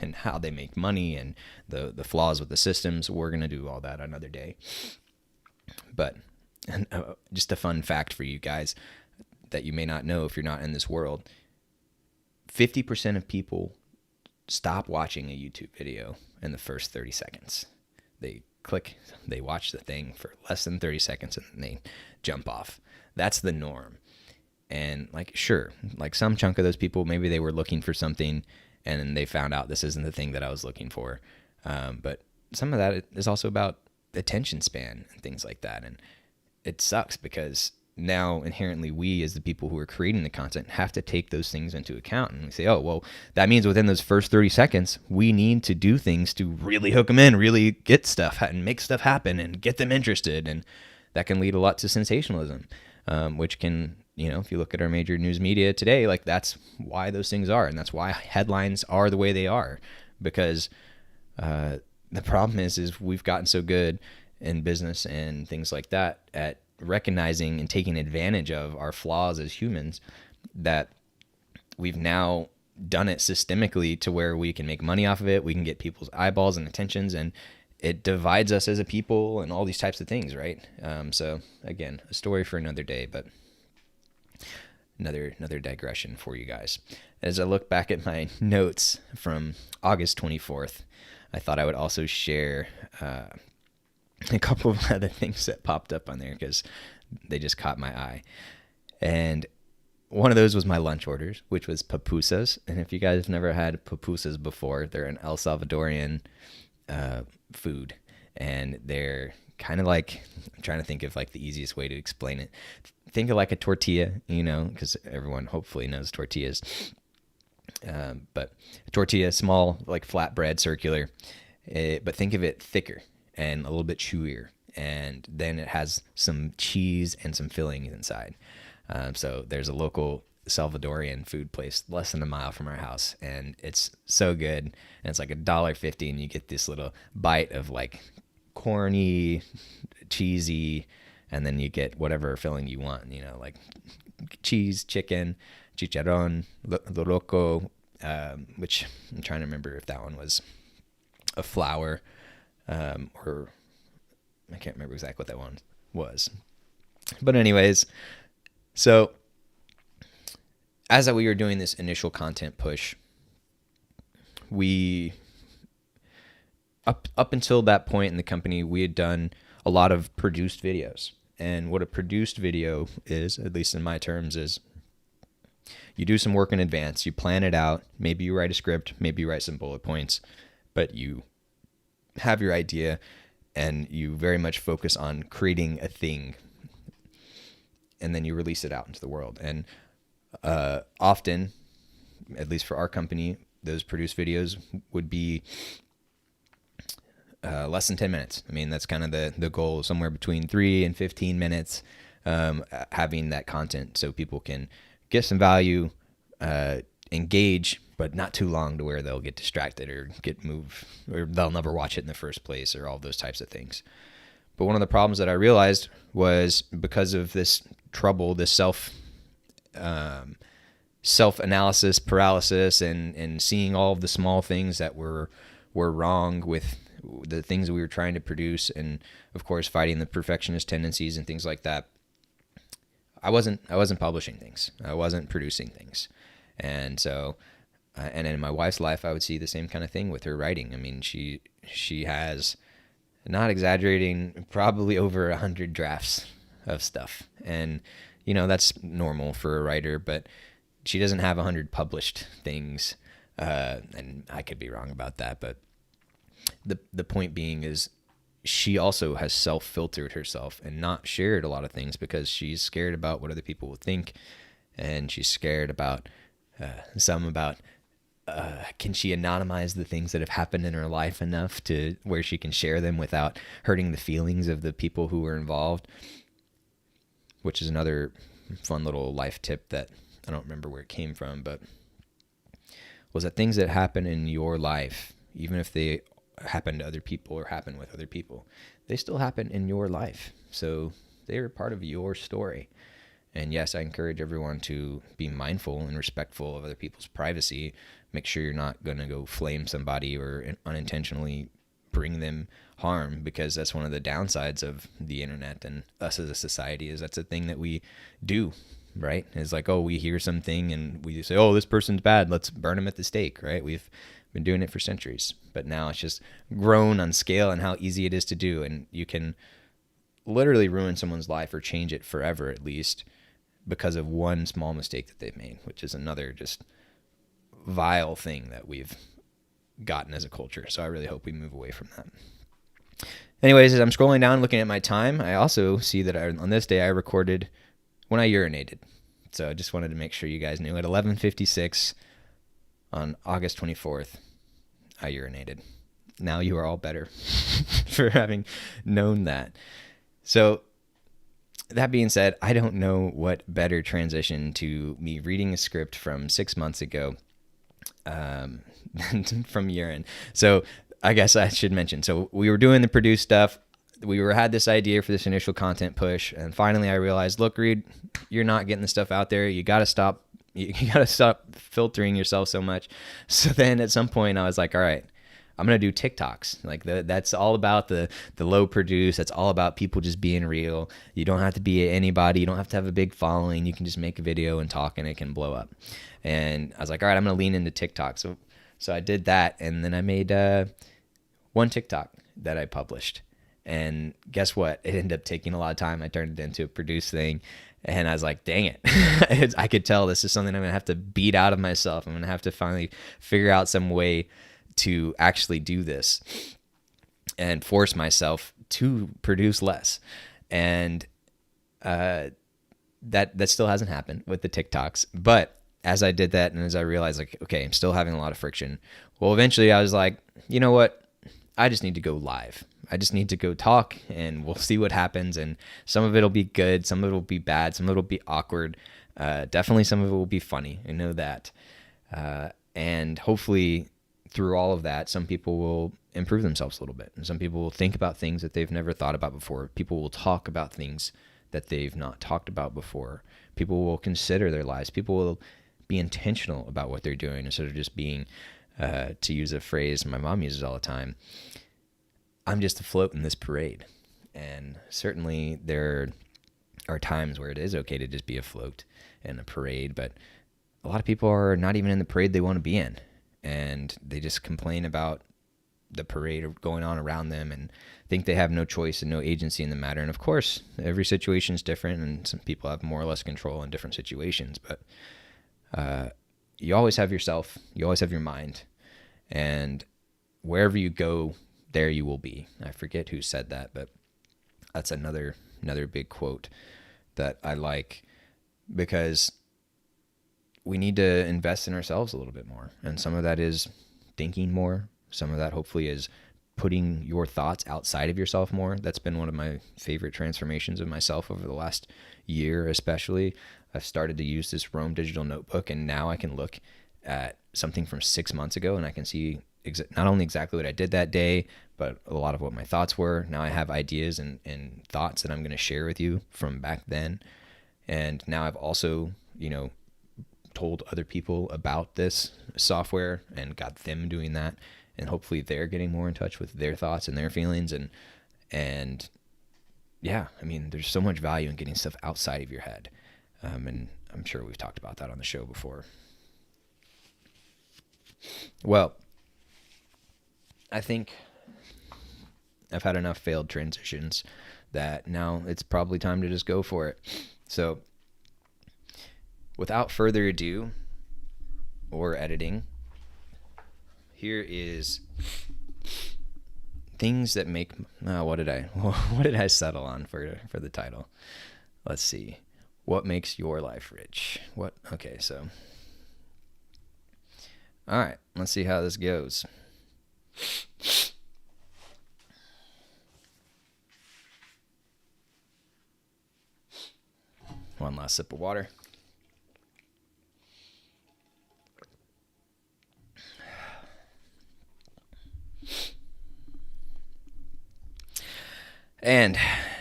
and how they make money and the flaws with the systems. We're going to do all that another day. But just a fun fact for you guys that you may not know if you're not in this world. 50% of people stop watching a YouTube video in the first 30 seconds. They watch the thing for less than 30 seconds and they jump off. That's the norm. And like, sure, like some chunk of those people, maybe they were looking for something and they found out this isn't the thing that I was looking for. But some of that is also about attention span and things like that. And it sucks because now inherently we, as the people who are creating the content, have to take those things into account and say, oh, well, that means within those first 30 seconds, we need to do things to really hook them in, really get stuff and make stuff happen and get them interested. And that can lead a lot to sensationalism, which can, if you look at our major news media today, like that's why those things are. And that's why headlines are the way they are, because the problem is we've gotten so good in business and things like that at recognizing and taking advantage of our flaws as humans that we've now done it systemically to where we can make money off of it. We can get people's eyeballs and attentions, and it divides us as a people and all these types of things, right? So again, a story for another day, but another digression for you guys. As I look back at my notes from August 24th, I thought I would also share a couple of other things that popped up on there because they just caught my eye. And one of those was my lunch orders, which was pupusas. And if you guys have never had pupusas before, they're an El Salvadorian food. And they're kind of like, I'm trying to think of like the easiest way to explain it. Think of like a tortilla, because everyone hopefully knows tortillas. But a tortilla, small, like flatbread, circular. But think of it thicker and a little bit chewier, and then it has some cheese and some fillings inside. So there's a local Salvadorian food place less than a mile from our house, and it's so good. And it's like $1.50, and you get this little bite of like corny, cheesy, and then you get whatever filling you want, like cheese, chicken, chicharron, loroco, which I'm trying to remember if that one was a flour, or I can't remember exactly what that one was. But anyways, so as we were doing this initial content push, we up until that point in the company, we had done a lot of produced videos. And what a produced video is, at least in my terms, is you do some work in advance, you plan it out, maybe you write a script, maybe you write some bullet points, but you have your idea and you very much focus on creating a thing, and then you release it out into the world. And often, at least for our company, those produced videos would be less than 10 minutes. I mean, that's kind of the goal, somewhere between 3 and 15 minutes, having that content so people can get some value, engage, but not too long to where they'll get distracted or get moved, or they'll never watch it in the first place, or all those types of things. But one of the problems that I realized was because of this trouble, this self-analysis paralysis, and seeing all of the small things that were wrong with the things that we were trying to produce, and of course fighting the perfectionist tendencies and things like that. I wasn't publishing things. I wasn't producing things. And so, and in my wife's life, I would see the same kind of thing with her writing. I mean, she has, not exaggerating, probably over 100 drafts of stuff. And, that's normal for a writer, but she doesn't have 100 published things. And I could be wrong about that, but the point being is she also has self-filtered herself and not shared a lot of things because she's scared about what other people will think, and she's scared about can she anonymize the things that have happened in her life enough to where she can share them without hurting the feelings of the people who were involved, which is another fun little life tip that I don't remember where it came from, but was that things that happen in your life, even if they happen to other people or happen with other people, they still happen in your life. So they're part of your story. And yes, I encourage everyone to be mindful and respectful of other people's privacy. Make sure you're not going to go flame somebody or unintentionally bring them harm, because that's one of the downsides of the internet and us as a society, is that's a thing that we do, right? It's like, oh, we hear something and we say, oh, this person's bad, let's burn them at the stake, right? We've been doing it for centuries, but now it's just grown on scale and how easy it is to do. And you can literally ruin someone's life or change it forever, at least, because of one small mistake that they've made, which is another just vile thing that we've gotten as a culture. So I really hope we move away from that. Anyways, as I'm scrolling down looking at my time, I also see that on this day I recorded when I urinated. So I just wanted to make sure you guys knew at 11:56 on August 24th, I urinated. Now you are all better for having known that. So that being said, I don't know what better transition to me reading a script from 6 months ago from urine. So I guess I should mention. So we were doing the produce stuff. We had this idea for this initial content push, and finally I realized, look, Reed, you're not getting the stuff out there. You got to stop. You got to stop filtering yourself so much. So then at some point I was like, all right, I'm going to do TikToks. Like that's all about the low produce. That's all about people just being real. You don't have to be anybody. You don't have to have a big following. You can just make a video and talk and it can blow up. And I was like, all right, I'm going to lean into TikTok. So I did that. And then I made one TikTok that I published. And guess what? It ended up taking a lot of time. I turned it into a produce thing. And I was like, dang it. I could tell this is something I'm going to have to beat out of myself. I'm going to have to finally figure out some way to actually do this and force myself to produce less. And that still hasn't happened with the TikToks. But as I did that and as I realized, like, okay, I'm still having a lot of friction. Well, eventually I was like, you know what? I just need to go live. I just need to go talk and we'll see what happens. And some of it will be good. Some of it will be bad. Some of it will be awkward. Definitely some of it will be funny. I know that. And hopefully through all of that, some people will improve themselves a little bit. And some people will think about things that they've never thought about before. People will talk about things that they've not talked about before. People will consider their lives. People will be intentional about what they're doing instead of just being, to use a phrase my mom uses all the time, I'm just a float in this parade. And certainly there are times where it is okay to just be a float in a parade, but a lot of people are not even in the parade they want to be in. And they just complain about the parade going on around them and think they have no choice and no agency in the matter. And of course, every situation is different and some people have more or less control in different situations. But you always have yourself. You always have your mind. And wherever you go, there you will be. I forget who said that, but that's another big quote that I like, because we need to invest in ourselves a little bit more. And some of that is thinking more. Some of that hopefully is putting your thoughts outside of yourself more. That's been one of my favorite transformations of myself over the last year, especially. I've started to use this Roam digital notebook, and now I can look at something from 6 months ago and I can see not only exactly what I did that day, but a lot of what my thoughts were. Now I have ideas and thoughts that I'm going to share with you from back then. And now I've also, told other people about this software and got them doing that, and hopefully they're getting more in touch with their thoughts and their feelings. And yeah, I mean, there's so much value in getting stuff outside of your head. And I'm sure we've talked about that on the show before. Well, I think I've had enough failed transitions that now it's probably time to just go for it. So without further ado or editing, here is things that make, what did I settle on for the title? Let's see. What makes your life rich? Okay, so all right, let's see how this goes. One last sip of water. And,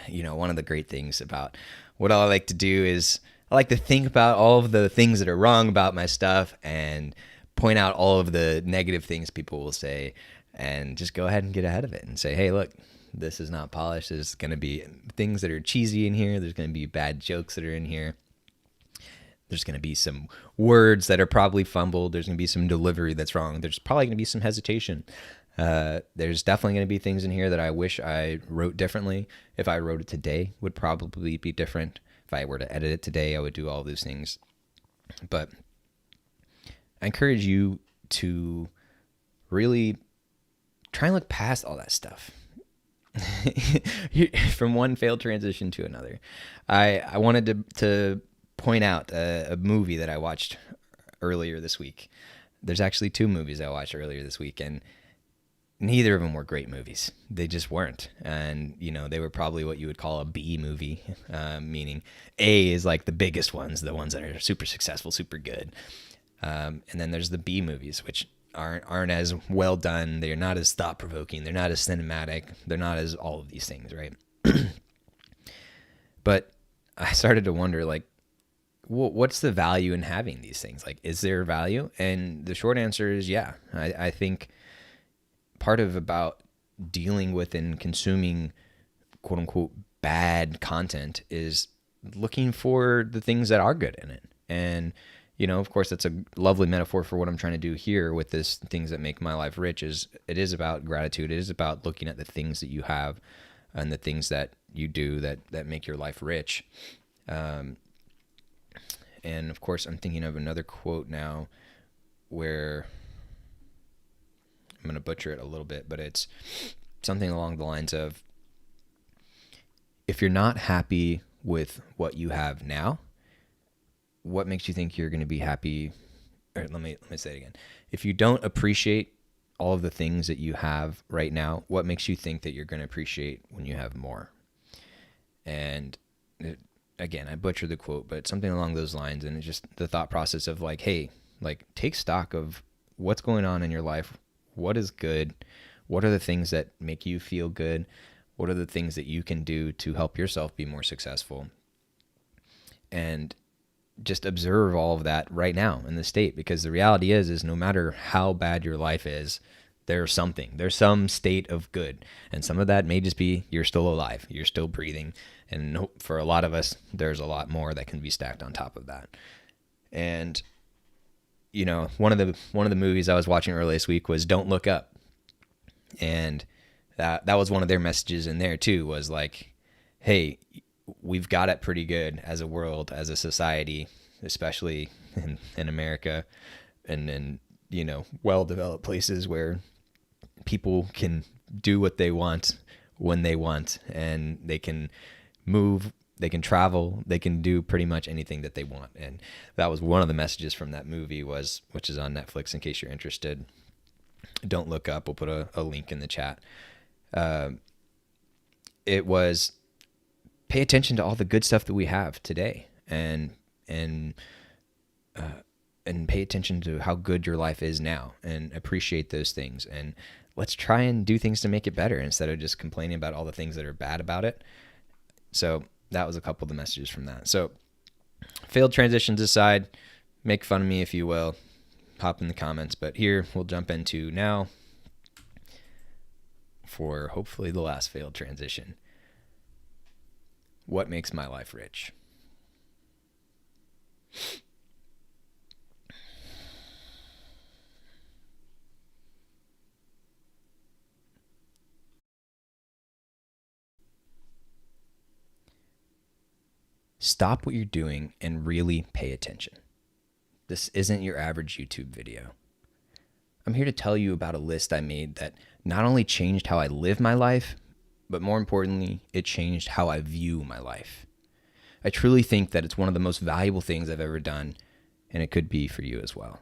one of the great things about what I like to do is I like to think about all of the things that are wrong about my stuff and point out all of the negative things people will say and just go ahead and get ahead of it and say, hey, look, this is not polished. There's going to be things that are cheesy in here. There's going to be bad jokes that are in here. There's going to be some words that are probably fumbled. There's going to be some delivery that's wrong. There's probably going to be some hesitation. There's definitely going to be things in here that I wish I wrote differently. If I wrote it today, would probably be different. If I were to edit it today, I would do all those things. But I encourage you to really try and look past all that stuff. From one failed transition to another, I wanted to point out a movie that I watched earlier this week. There's actually two movies I watched earlier this week, and neither of them were great movies. They just weren't. And, they were probably what you would call a B movie, meaning A is like the biggest ones, the ones that are super successful, super good. And then there's the B movies, which aren't as well done. They're not as thought provoking. They're not as cinematic. They're not as all of these things, right? But I started to wonder, like, what's the value in having these things? Like, is there value? And the short answer is yeah. I think part of about dealing with and consuming quote unquote bad content is looking for the things that are good in it. And, of course, that's a lovely metaphor for what I'm trying to do here with this things that make my life rich. It is about gratitude. It is about looking at the things that you have and the things that you do that make your life rich. And of course, I'm thinking of another quote now where I'm going to butcher it a little bit, but it's something along the lines of, if you're not happy with what you have now, what makes you think you're going to be happy? Or let me say it again. If you don't appreciate all of the things that you have right now, what makes you think that you're going to appreciate when you have more? And again, I butchered the quote, but something along those lines. And it's just the thought process of like, hey, like take stock of what's going on in your life. What is good? What are the things that make you feel good? What are the things that you can do to help yourself be more successful? And just observe all of that right now in the state, because the reality is no matter how bad your life is, there's some state of good. And some of that may just be you're still alive, you're still breathing. And for a lot of us, there's a lot more that can be stacked on top of that. And, one of the movies I was watching earlier this week was Don't Look Up. And that was one of their messages in there too, was like, hey, we've got it pretty good as a world, as a society, especially in America and in, well-developed places where people can do what they want when they want, and they can move, they can travel, they can do pretty much anything that they want. And that was one of the messages from that movie, which is on Netflix in case you're interested. Don't Look Up. We'll put a link in the chat. It was pay attention to all the good stuff that we have today, and pay attention to how good your life is now, and appreciate those things. And let's try and do things to make it better instead of just complaining about all the things that are bad about it. So that was a couple of the messages from that. So failed transitions aside, make fun of me if you will, hop in the comments. But here we'll jump into now for hopefully the last failed transition. What makes my life rich? Stop what you're doing and really pay attention. This isn't your average YouTube video. I'm here to tell you about a list I made that not only changed how I live my life, but more importantly, it changed how I view my life. I truly think that it's one of the most valuable things I've ever done, and it could be for you as well.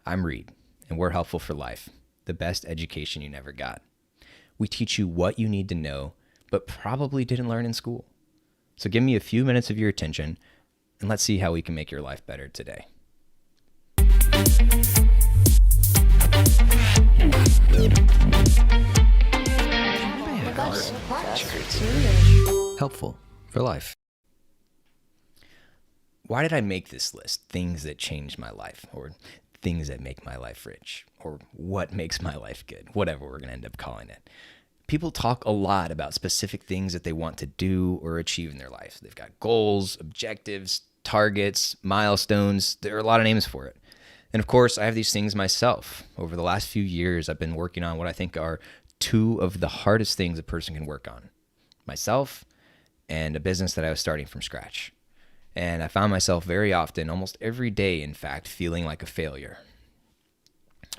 I'm Reed, and we're Helpful for Life, the best education you never got. We teach you what you need to know, but probably didn't learn in school. So give me a few minutes of your attention, and let's see how we can make your life better today. Helpful for Life. Why did I make this list? Things that changed my life, or things that make my life rich, or what makes my life good, whatever we're going to end up calling it. People talk a lot about specific things that they want to do or achieve in their life. They've got goals, objectives, targets, milestones. There are a lot of names for it. And of course, I have these things myself. Over the last few years, I've been working on what I think are two of the hardest things a person can work on. Myself and a business that I was starting from scratch. And I found myself very often, almost every day, in fact, feeling like a failure.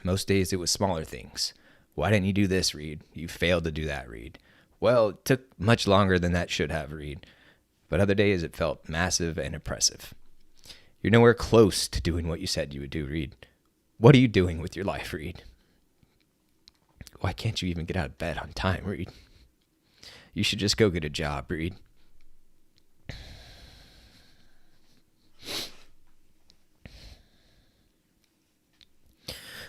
Most days it was smaller things. Why didn't you do this, Reed? You failed to do that, Reed. Well, it took much longer than that should have, Reed. But other days it felt massive and oppressive. You're nowhere close to doing what you said you would do, Reed. What are you doing with your life, Reed? Why can't you even get out of bed on time, Reed? You should just go get a job, Reed.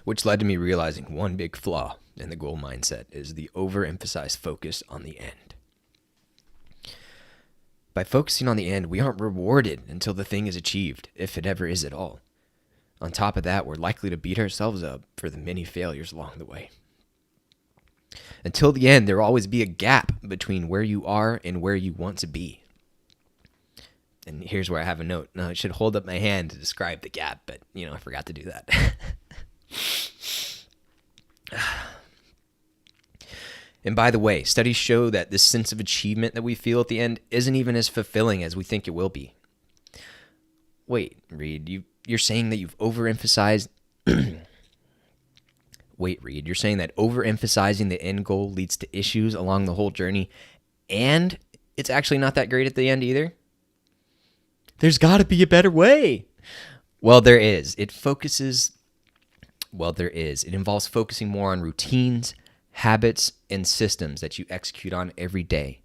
Which led to me realizing one big flaw in the goal mindset is the overemphasized focus on the end. By focusing on the end, we aren't rewarded until the thing is achieved, if it ever is at all. On top of that, we're likely to beat ourselves up for the many failures along the way. Until the end, there will always be a gap between where you are and where you want to be. And here's where I have a note. Now, I should hold up my hand to describe the gap, but, I forgot to do that. And by the way, studies show that this sense of achievement that we feel at the end isn't even as fulfilling as we think it will be. Wait, Reed, you're saying that you've overemphasized... Wait, Reed, you're saying that overemphasizing the end goal leads to issues along the whole journey, and it's actually not that great at the end either? There's got to be a better way. Well, there is. It involves focusing more on routines, habits, and systems that you execute on every day,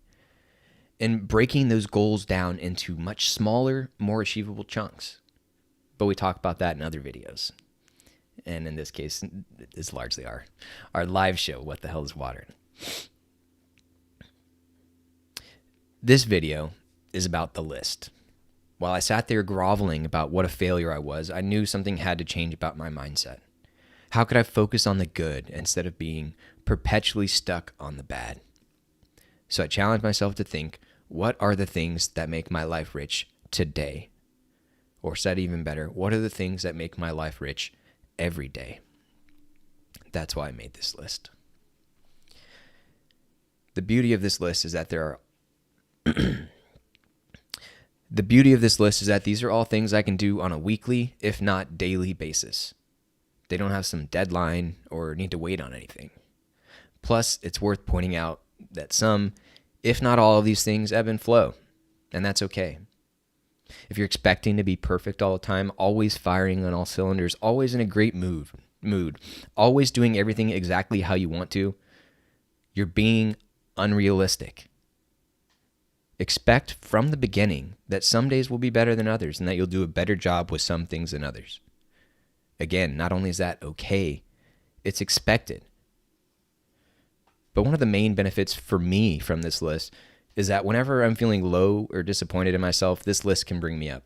and breaking those goals down into much smaller, more achievable chunks. But we talk about that in other videos. And in this case, it's largely our live show, What the Hell is Water? This video is about the list. While I sat there groveling about what a failure I was, I knew something had to change about my mindset. How could I focus on the good instead of being perpetually stuck on the bad? So I challenged myself to think, what are the things that make my life rich today? Or said even better, what are the things that make my life rich every day? That's why I made this list. The beauty of this list is that these are all things I can do on a weekly, if not daily basis. They don't have some deadline or need to wait on anything. Plus, it's worth pointing out that some, if not all of these things ebb and flow, and that's okay. If you're expecting to be perfect all the time, always firing on all cylinders, always in a great mood, always doing everything exactly how you want to, you're being unrealistic. Expect from the beginning that some days will be better than others and that you'll do a better job with some things than others. Again, not only is that okay, it's expected. But one of the main benefits for me from this list is that whenever I'm feeling low or disappointed in myself, this list can bring me up.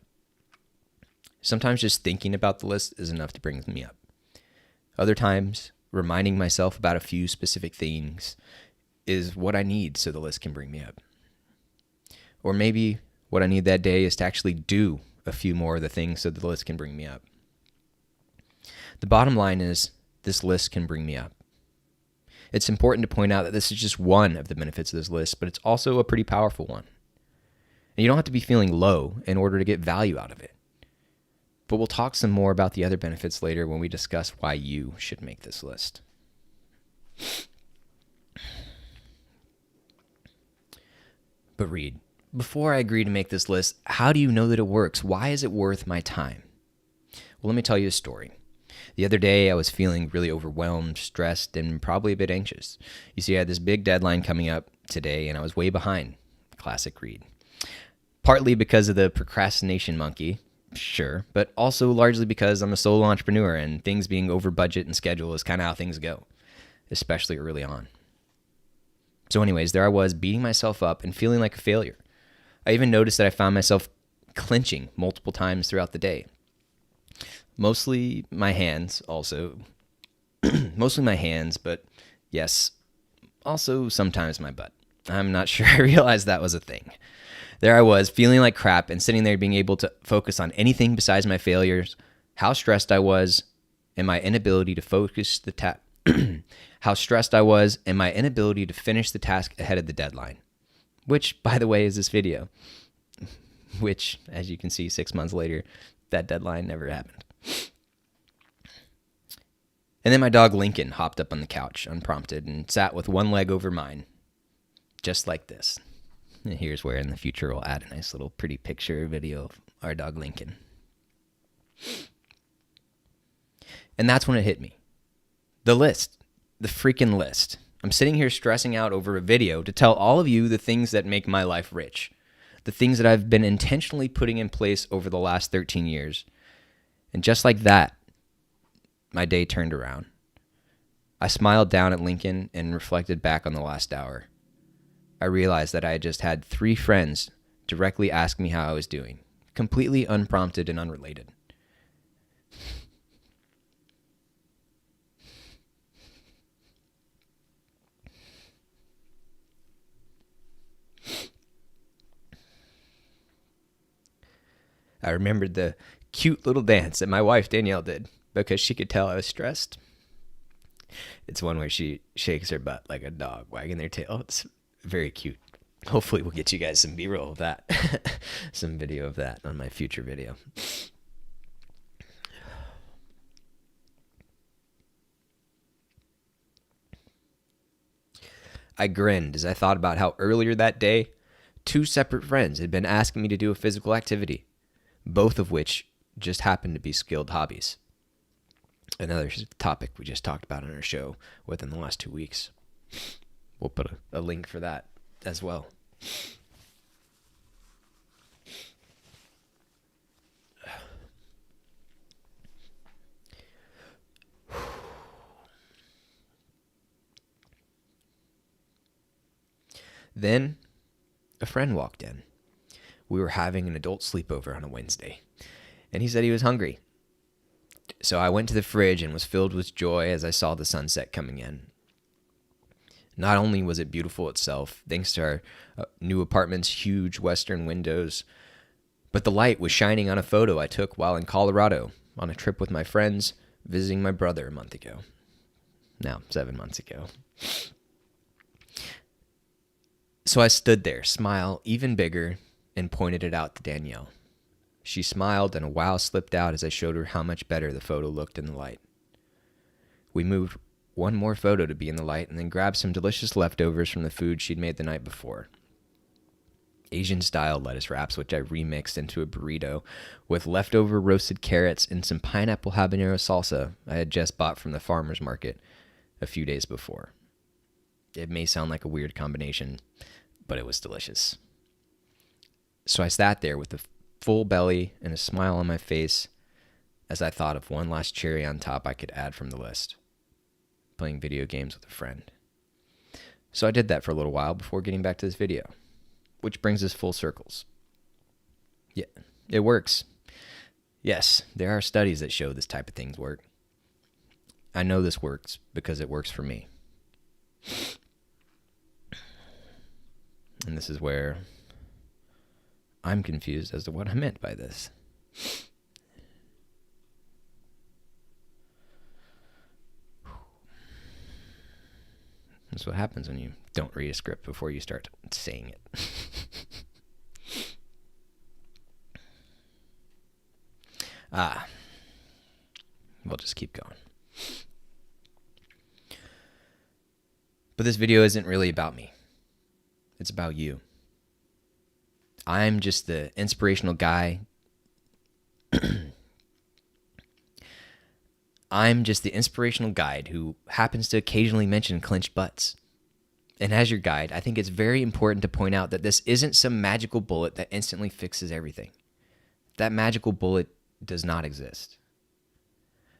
Sometimes just thinking about the list is enough to bring me up. Other times, reminding myself about a few specific things is what I need so the list can bring me up. Or maybe what I need that day is to actually do a few more of the things so the list can bring me up. The bottom line is this list can bring me up. It's important to point out that this is just one of the benefits of this list, but it's also a pretty powerful one. And you don't have to be feeling low in order to get value out of it. But we'll talk some more about the other benefits later when we discuss why you should make this list. But Reed, before I agree to make this list, how do you know that it works? Why is it worth my time? Well, let me tell you a story. The other day, I was feeling really overwhelmed, stressed, and probably a bit anxious. You see, I had this big deadline coming up today, and I was way behind. Classic Reed. Partly because of the procrastination monkey, sure, but also largely because I'm a solo entrepreneur, and things being over budget and schedule is kind of how things go, especially early on. So anyways, there I was beating myself up and feeling like a failure. I even noticed that I found myself clenching multiple times throughout the day. Mostly my hands, but yes, also sometimes my butt. I'm not sure I realized that was a thing. There I was, feeling like crap and sitting there being able to focus on anything besides my failures, how stressed I was, and my inability to finish the task ahead of the deadline. Which, by the way, is this video. Which, as you can see, 6 months later, that deadline never happened. And then my dog Lincoln hopped up on the couch unprompted and sat with one leg over mine, just like this. And here's where in the future we'll add a nice little pretty picture video of our dog Lincoln. And that's when it hit me. The list. The freaking list. I'm sitting here stressing out over a video to tell all of you the things that make my life rich. The things that I've been intentionally putting in place over the last 13 years. And just like that, my day turned around. I smiled down at Lincoln and reflected back on the last hour. I realized that I had just had 3 friends directly ask me how I was doing, completely unprompted and unrelated. I remembered the cute little dance that my wife Danielle did because she could tell I was stressed. It's one where she shakes her butt like a dog wagging their tail. It's very cute. Hopefully we'll get you guys some B-roll of that. Some video of that on my future video. I grinned as I thought about how earlier that day, 2 separate friends had been asking me to do a physical activity, both of which just happened to be skilled hobbies. Another topic we just talked about on our show within the last 2 weeks. We'll put a link for that as well. Then a friend walked in. We were having an adult sleepover on a Wednesday, and he said he was hungry. So I went to the fridge and was filled with joy as I saw the sunset coming in. Not only was it beautiful itself, thanks to our new apartment's huge western windows, but the light was shining on a photo I took while in Colorado on a trip with my friends visiting my brother a month ago. Now, 7 months ago. So I stood there, smile even bigger, and pointed it out to Danielle. She smiled and a wow slipped out as I showed her how much better the photo looked in the light. We moved one more photo to be in the light and then grabbed some delicious leftovers from the food she'd made the night before. Asian-style lettuce wraps, which I remixed into a burrito with leftover roasted carrots and some pineapple habanero salsa I had just bought from the farmer's market a few days before. It may sound like a weird combination, but it was delicious. So I sat there with a full belly and a smile on my face as I thought of one last cherry on top I could add from the list: playing video games with a friend. So I did that for a little while before getting back to this video, which brings us full circles. Yeah, it works. Yes, there are studies that show this type of things work. I know this works because it works for me. And this is where I'm confused as to what I meant by this. That's what happens when you don't read a script before you start saying it. We'll just keep going. But this video isn't really about me. It's about you. I'm just the inspirational guy. I'm just the inspirational guide who happens to occasionally mention clenched butts. And as your guide, I think it's very important to point out that this isn't some magical bullet that instantly fixes everything. That magical bullet does not exist.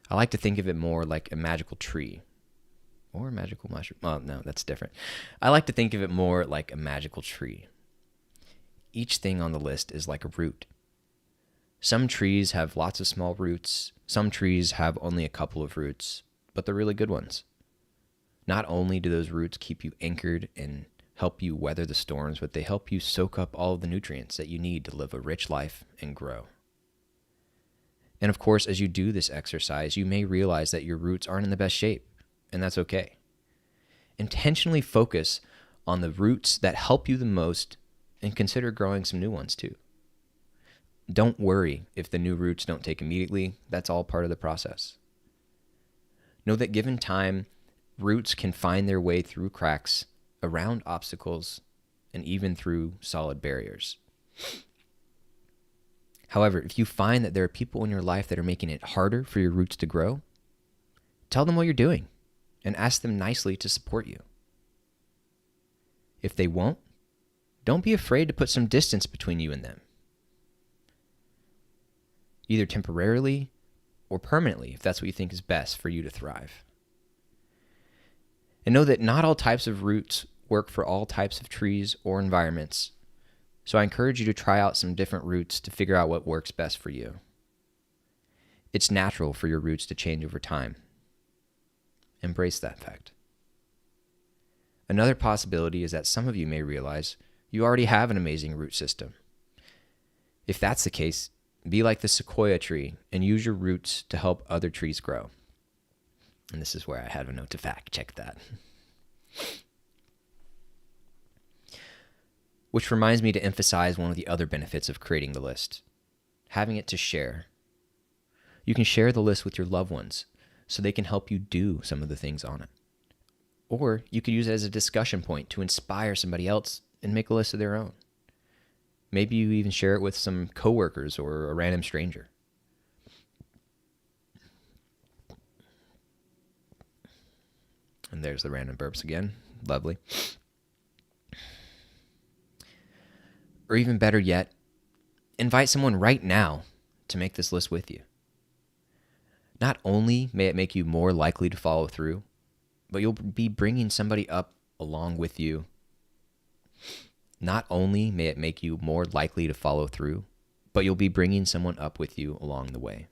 I like to think of it more like a magical tree. Or a magical mushroom. Oh, no, that's different. I like to think of it more like a magical tree. Each thing on the list is like a root. Some trees have lots of small roots. Some trees have only a couple of roots, but they're really good ones. Not only do those roots keep you anchored and help you weather the storms, but they help you soak up all of the nutrients that you need to live a rich life and grow. And of course, as you do this exercise, you may realize that your roots aren't in the best shape, and that's okay. Intentionally focus on the roots that help you the most and consider growing some new ones too. Don't worry if the new roots don't take immediately. That's all part of the process. Know that given time, roots can find their way through cracks, around obstacles, and even through solid barriers. However, if you find that there are people in your life that are making it harder for your roots to grow, tell them what you're doing and ask them nicely to support you. If they won't, don't be afraid to put some distance between you and them, either temporarily or permanently, if that's what you think is best for you to thrive. And know that not all types of roots work for all types of trees or environments. So I encourage you to try out some different roots to figure out what works best for you. It's natural for your roots to change over time. Embrace that fact. Another possibility is that some of you may realize you already have an amazing root system. If that's the case, be like the sequoia tree and use your roots to help other trees grow. And this is where I have a note to fact check that. Which reminds me to emphasize one of the other benefits of creating the list, having it to share. You can share the list with your loved ones so they can help you do some of the things on it. Or you could use it as a discussion point to inspire somebody else and make a list of their own. Maybe you even share it with some coworkers or a random stranger. And there's the random burps again. Lovely. Or even better yet, invite someone right now to make this list with you. Not only may it make you more likely to follow through, but you'll be bringing somebody up along with you. Not only may it make you more likely to follow through, but you'll be bringing someone up with you along the way.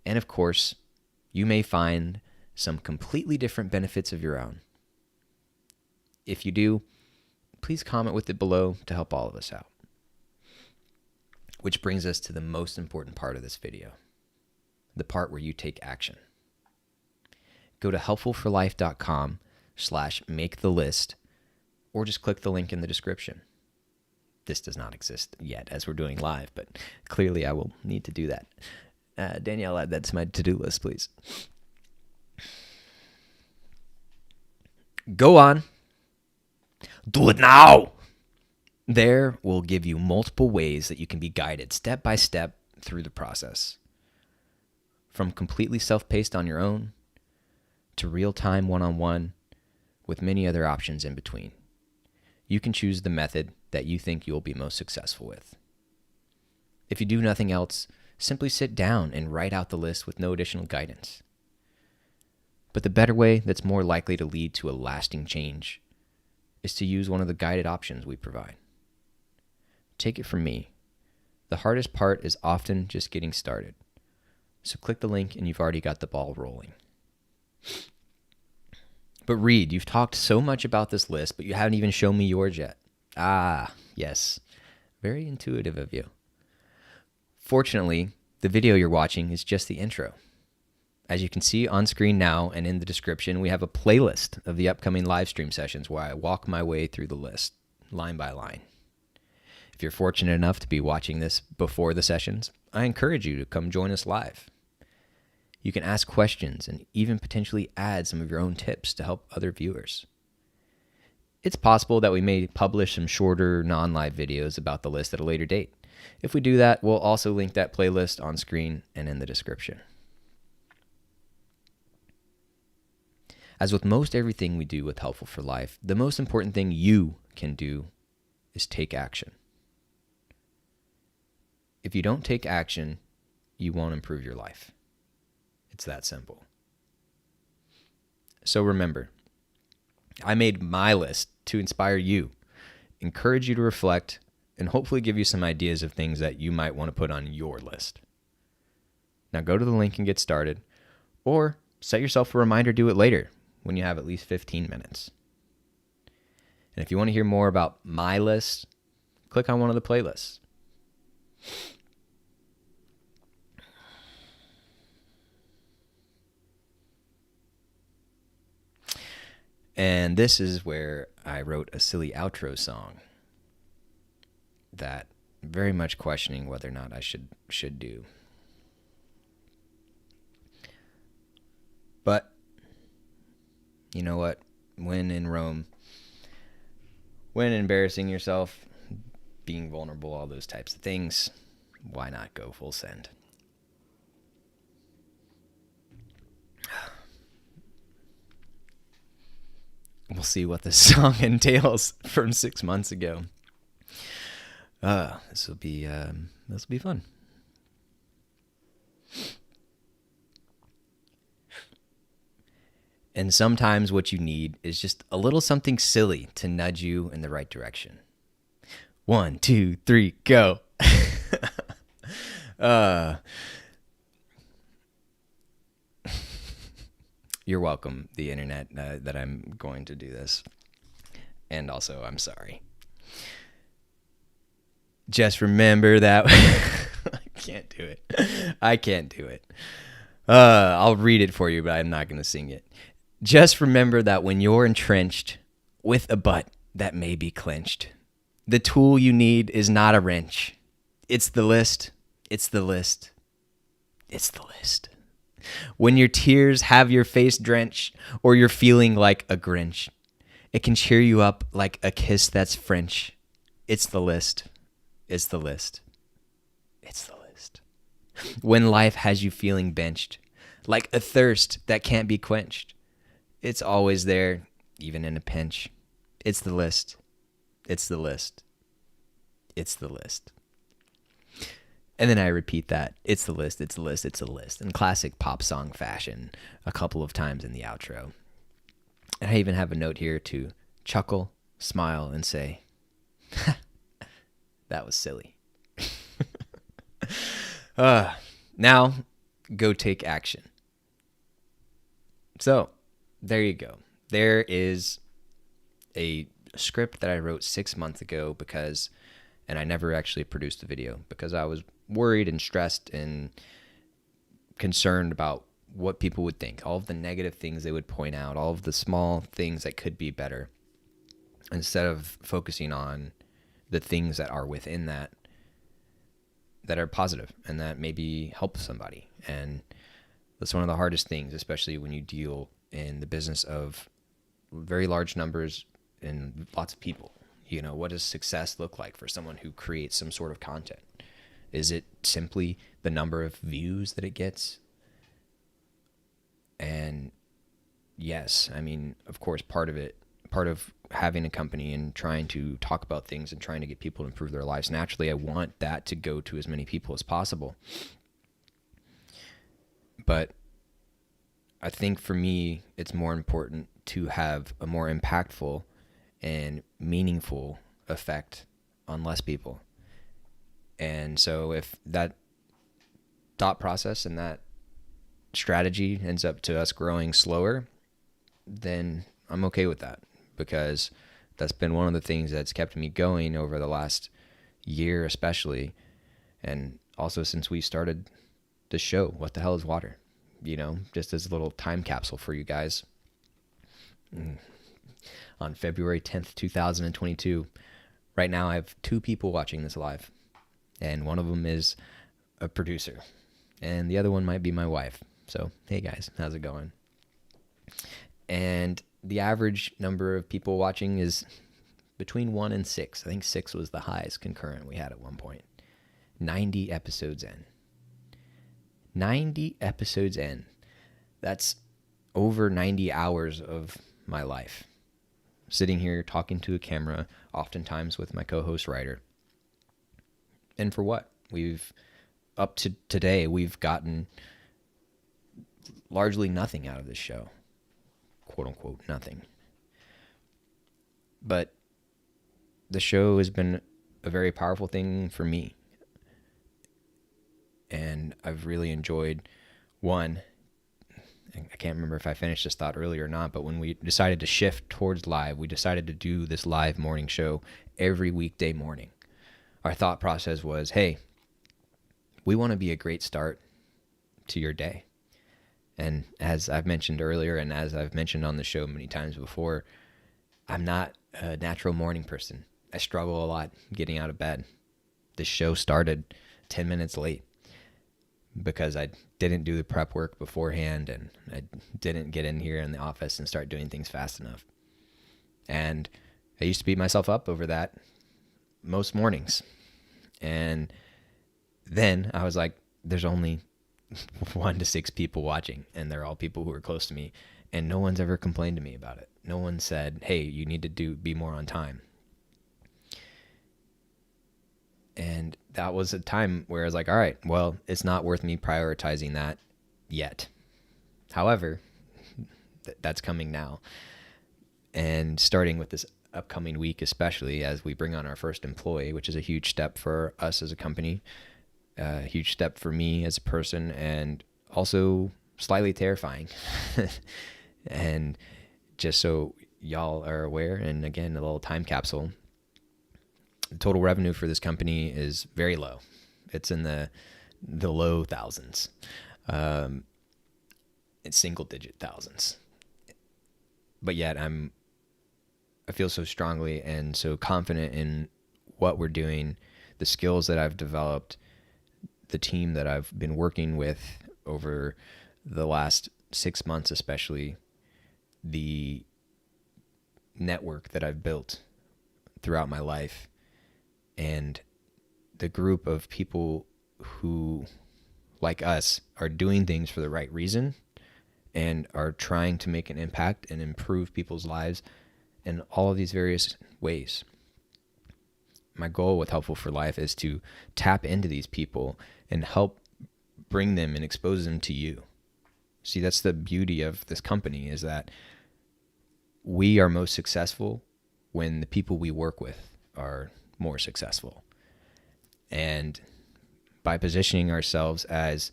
And of course, you may find some completely different benefits of your own. If you do, please comment with it below to help all of us out. Which brings us to the most important part of this video, the part where you take action. Go to helpfulforlife.com/makethelist or just click the link in the description. This does not exist yet as we're doing live, but clearly I will need to do that. Danielle, add that to my to-do list, please. Go on. Do it now. There we'll give you multiple ways that you can be guided step by step through the process. From completely self-paced on your own to real-time one-on-one with many other options in between. You can choose the method that you think you'll be most successful with. If you do nothing else, simply sit down and write out the list with no additional guidance. But the better way that's more likely to lead to a lasting change is to use one of the guided options we provide. Take it from me. The hardest part is often just getting started. So click the link and you've already got the ball rolling. But Reed, you've talked so much about this list, but you haven't even shown me yours yet. Ah, yes. Very intuitive of you. Fortunately, the video you're watching is just the intro. As you can see on screen now and in the description, we have a playlist of the upcoming live stream sessions where I walk my way through the list, line by line. If you're fortunate enough to be watching this before the sessions, I encourage you to come join us live. You can ask questions and even potentially add some of your own tips to help other viewers. It's possible that we may publish some shorter, non-live videos about the list at a later date. If we do that, we'll also link that playlist on screen and in the description. As with most everything we do with Helpful for Life, the most important thing you can do is take action. If you don't take action, you won't improve your life. It's that simple. So remember, I made my list to inspire you, encourage you to reflect, and hopefully give you some ideas of things that you might want to put on your list. Now go to the link and get started, or set yourself a reminder to do it later when you have at least 15 minutes. And if you want to hear more about my list, click on one of the playlists. And this is where I wrote a silly outro song that I'm very much questioning whether or not I should do. But you know what? When in Rome, when embarrassing yourself, being vulnerable, all those types of things, why not go full send? We'll see what this song entails from 6 months ago. This will be fun. And sometimes what you need is just a little something silly to nudge you in the right direction. 1, 2, 3, go. You're welcome, the internet, that I'm going to do this. And also, I'm sorry. Just remember that. I can't do it. I'll read it for you, but I'm not going to sing it. Just remember that when you're entrenched with a butt that may be clenched, the tool you need is not a wrench. It's the list. It's the list. It's the list. When your tears have your face drenched or you're feeling like a Grinch, it can cheer you up like a kiss that's French. It's the list. It's the list. It's the list. When life has you feeling benched, like a thirst that can't be quenched, it's always there, even in a pinch. It's the list. It's the list. It's the list. And then I repeat that. It's the list. It's the list. It's the list. In classic pop song fashion, a couple of times in the outro. And I even have a note here to chuckle, smile, and say, that was silly. Now, go take action. So, there you go. There is a script that I wrote 6 months ago and I never actually produced the video because I was worried and stressed and concerned about what people would think, all of the negative things they would point out, all of the small things that could be better, instead of focusing on the things that are within that are positive and that maybe help somebody. And that's one of the hardest things, especially when you deal in the business of very large numbers and lots of people. You know, what does success look like for someone who creates some sort of content? Is it simply the number of views that it gets? And yes, I mean, of course, part of having a company and trying to talk about things and trying to get people to improve their lives, naturally, I want that to go to as many people as possible. But I think for me, it's more important to have a more impactful and meaningful effect on less people. And so if that thought process and that strategy ends up to us growing slower, then I'm okay with that, because that's been one of the things that's kept me going over the last year especially, and also since we started the show, What the Hell is Water? You know, just as a little time capsule for you guys. On February 10th, 2022. Right now I have 2 people watching this live, and one of them is a producer, and the other one might be my wife. So, hey guys, how's it going? And the average number of people watching is between 1 and 6. I think 6 was the highest concurrent we had at one point. 90 episodes in. 90 episodes in. That's over 90 hours of my life. Sitting here talking to a camera, oftentimes with my co-host writer. And for what? Up to today, we've gotten largely nothing out of this show. Quote unquote, nothing. But the show has been a very powerful thing for me. And I've really enjoyed, one, I can't remember if I finished this thought earlier or not, but when we decided to shift towards live, we decided to do this live morning show every weekday morning. Our thought process was, hey, we want to be a great start to your day. And as I've mentioned earlier, and as I've mentioned on the show many times before, I'm not a natural morning person. I struggle a lot getting out of bed. This show started 10 minutes late. because I didn't do the prep work beforehand, and I didn't get in here in the office and start doing things fast enough. And I used to beat myself up over that most mornings. And then I was like, there's only 1 to 6 people watching, and they're all people who are close to me, and no one's ever complained to me about it. No one said, hey, you need to be more on time. And that was a time where I was like, all right, well, it's not worth me prioritizing that yet. However, that's coming now. And starting with this upcoming week, especially as we bring on our first employee, which is a huge step for us as a company, a huge step for me as a person, and also slightly terrifying. And just so y'all are aware, and again, a little time capsule, the total revenue for this company is very low. It's in the low thousands. It's single-digit thousands. But yet I feel so strongly and so confident in what we're doing, the skills that I've developed, the team that I've been working with over the last 6 months, especially the network that I've built throughout my life, and the group of people who, like us, are doing things for the right reason and are trying to make an impact and improve people's lives in all of these various ways. My goal with Helpful for Life is to tap into these people and help bring them and expose them to you. See, that's the beauty of this company, is that we are most successful when the people we work with are more successful. And by positioning ourselves as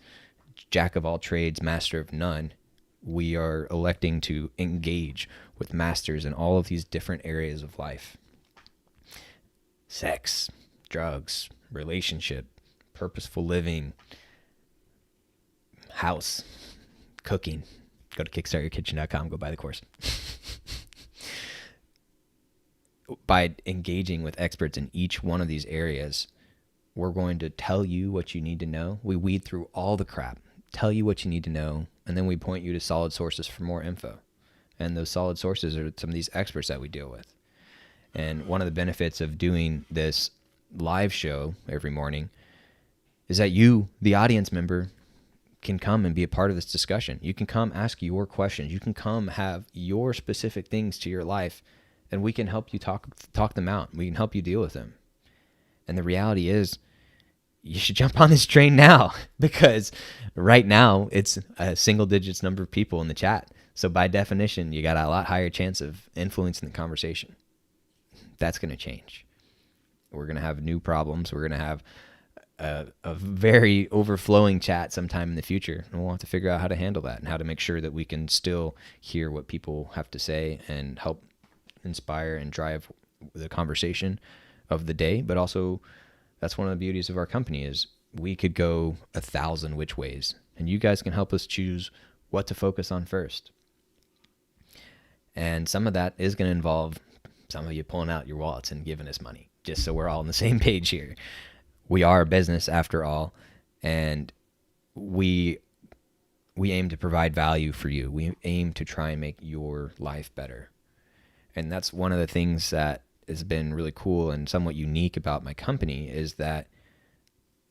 jack of all trades, master of none, we are electing to engage with masters in all of these different areas of life. Sex, drugs, relationship, purposeful living, house, cooking. Go to kickstartyourkitchen.com, go buy the course. By engaging with experts in each one of these areas, we're going to tell you what you need to know. We weed through all the crap, tell you what you need to know, and then we point you to solid sources for more info. And those solid sources are some of these experts that we deal with. And one of the benefits of doing this live show every morning is that you, the audience member, can come and be a part of this discussion. You can come ask your questions. You can come have your specific things to your life, and we can help you talk them out. We can help you deal with them. And the reality is, you should jump on this train now, because right now it's a single digits number of people in the chat. So by definition, you got a lot higher chance of influencing the conversation. That's going to change. We're going to have new problems. We're going to have a very overflowing chat sometime in the future, and we'll have to figure out how to handle that and how to make sure that we can still hear what people have to say and help inspire and drive the conversation of the day. But also, that's one of the beauties of our company, is we could go 1,000 which ways, and you guys can help us choose what to focus on first. And some of that is going to involve some of you pulling out your wallets and giving us money, just so we're all on the same page here. We are a business after all, and we aim to provide value for you. We aim to try and make your life better. And that's one of the things that has been really cool and somewhat unique about my company, is that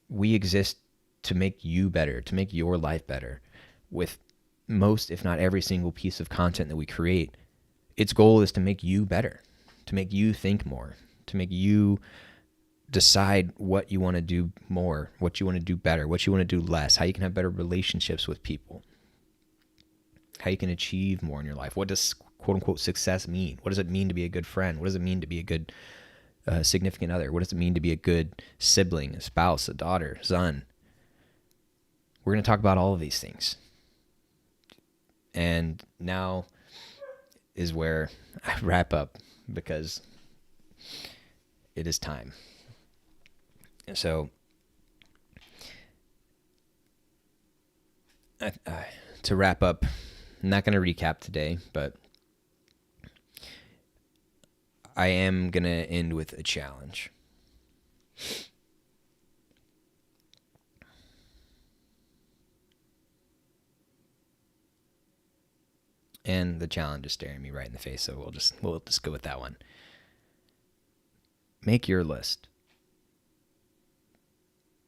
we exist to make you better, to make your life better. With most, if not every single piece of content that we create, its goal is to make you better, to make you think more, to make you decide what you want to do more, what you want to do better, what you want to do less, how you can have better relationships with people, how you can achieve more in your life. What does quote unquote success mean? What does it mean to be a good friend? What does it mean to be a good significant other? What does it mean to be a good sibling, a spouse, a daughter, son? We're going to talk about all of these things. And now is where I wrap up, because it is time. So, to wrap up, I'm not going to recap today, but I am going to end with a challenge. And the challenge is staring me right in the face, so we'll just go with that one. Make your list.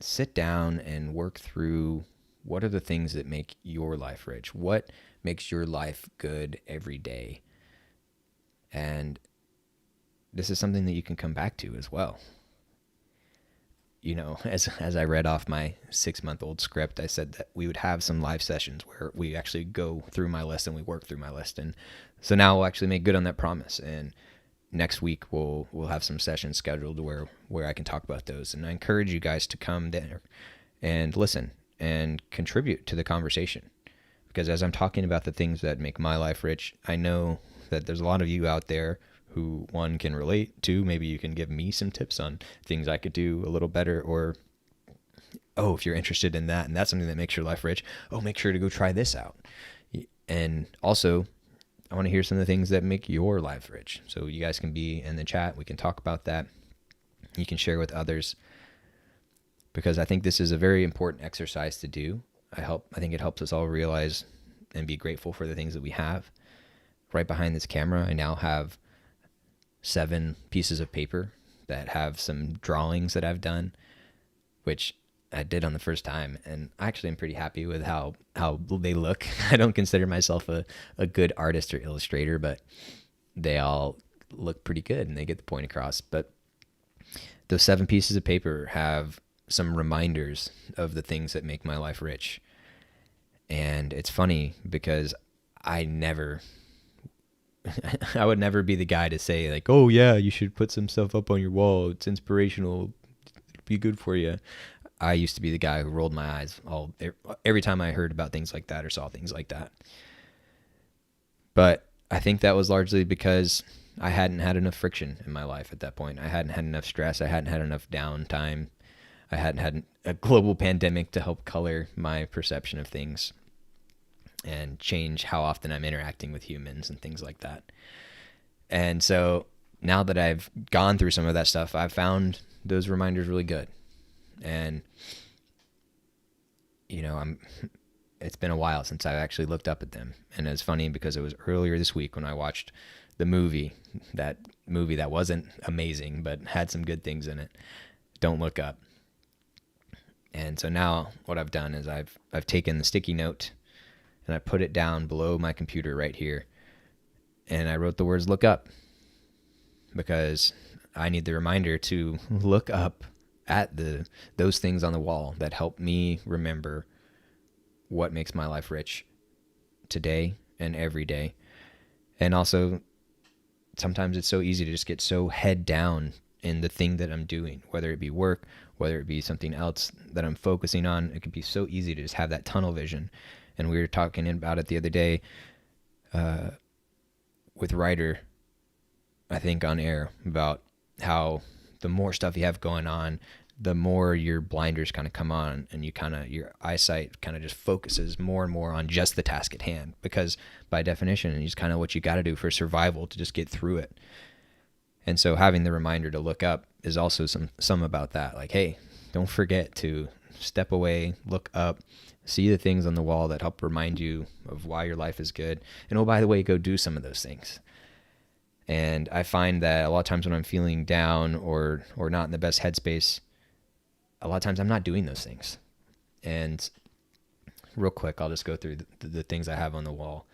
Sit down and work through what are the things that make your life rich? What makes your life good every day? And this is something that you can come back to as well. You know, as I read off my 6-month-old script, I said that we would have some live sessions where we actually go through my list and we work through my list. And so now we'll actually make good on that promise. And next week we'll have some sessions scheduled where I can talk about those. And I encourage you guys to come there and listen and contribute to the conversation. Because as I'm talking about the things that make my life rich, I know that there's a lot of you out there who, one, can relate to. Maybe you can give me some tips on things I could do a little better, or, oh, if you're interested in that and that's something that makes your life rich, oh, make sure to go try this out. And also, I want to hear some of the things that make your life rich. So you guys can be in the chat. We can talk about that. You can share with others, because I think this is a very important exercise to do. I think it helps us all realize and be grateful for the things that we have. Right behind this camera, I now have 7 pieces of paper that have some drawings that I've done, which I did on the first time, and I actually am pretty happy with how they look. I don't consider myself a good artist or illustrator, but they all look pretty good and they get the point across. But those 7 pieces of paper have some reminders of the things that make my life rich. And it's funny because I would never be the guy to say like, oh yeah, you should put some stuff up on your wall. It's inspirational. It'll be good for you. I used to be the guy who rolled my eyes every time I heard about things like that or saw things like that. But I think that was largely because I hadn't had enough friction in my life at that point. I hadn't had enough stress. I hadn't had enough downtime. I hadn't had a global pandemic to help color my perception of things and change how often I'm interacting with humans and things like that. And so now that I've gone through some of that stuff, I've found those reminders really good. And, you know, it's been a while since I've actually looked up at them. And it's funny because it was earlier this week when I watched the movie that wasn't amazing, but had some good things in it. Don't Look Up. And so now what I've done is I've taken the sticky note and I put it down below my computer right here. And I wrote the words "look up" because I need the reminder to look up at those things on the wall that help me remember what makes my life rich today and every day. And also, sometimes it's so easy to just get so head down in the thing that I'm doing, whether it be work, whether it be something else that I'm focusing on. It can be so easy to just have that tunnel vision. And we were talking about it the other day with Ryder, I think on air, about how the more stuff you have going on, the more your blinders kind of come on, and your eyesight kind of just focuses more and more on just the task at hand, because by definition, it's kind of what you got to do for survival to just get through it. And so having the reminder to look up is also some about that. Like, hey, don't forget to step away, look up, see the things on the wall that help remind you of why your life is good. And oh, by the way, go do some of those things. And I find that a lot of times when I'm feeling down or not in the best headspace, a lot of times I'm not doing those things. And real quick, I'll just go through the things I have on the wall.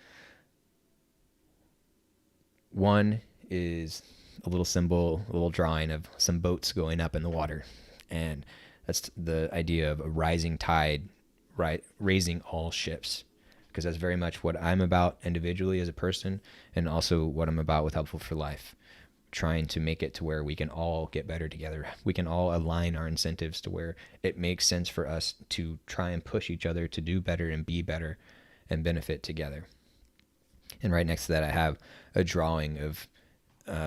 One is a little symbol, a little drawing of some boats going up in the water. And that's the idea of a rising tide, right, raising all ships. Because that's very much what I'm about individually as a person, and also what I'm about with Helpful for Life. Trying to make it to where we can all get better together. We can all align our incentives to where it makes sense for us to try and push each other to do better and be better and benefit together. And right next to that, I have a drawing of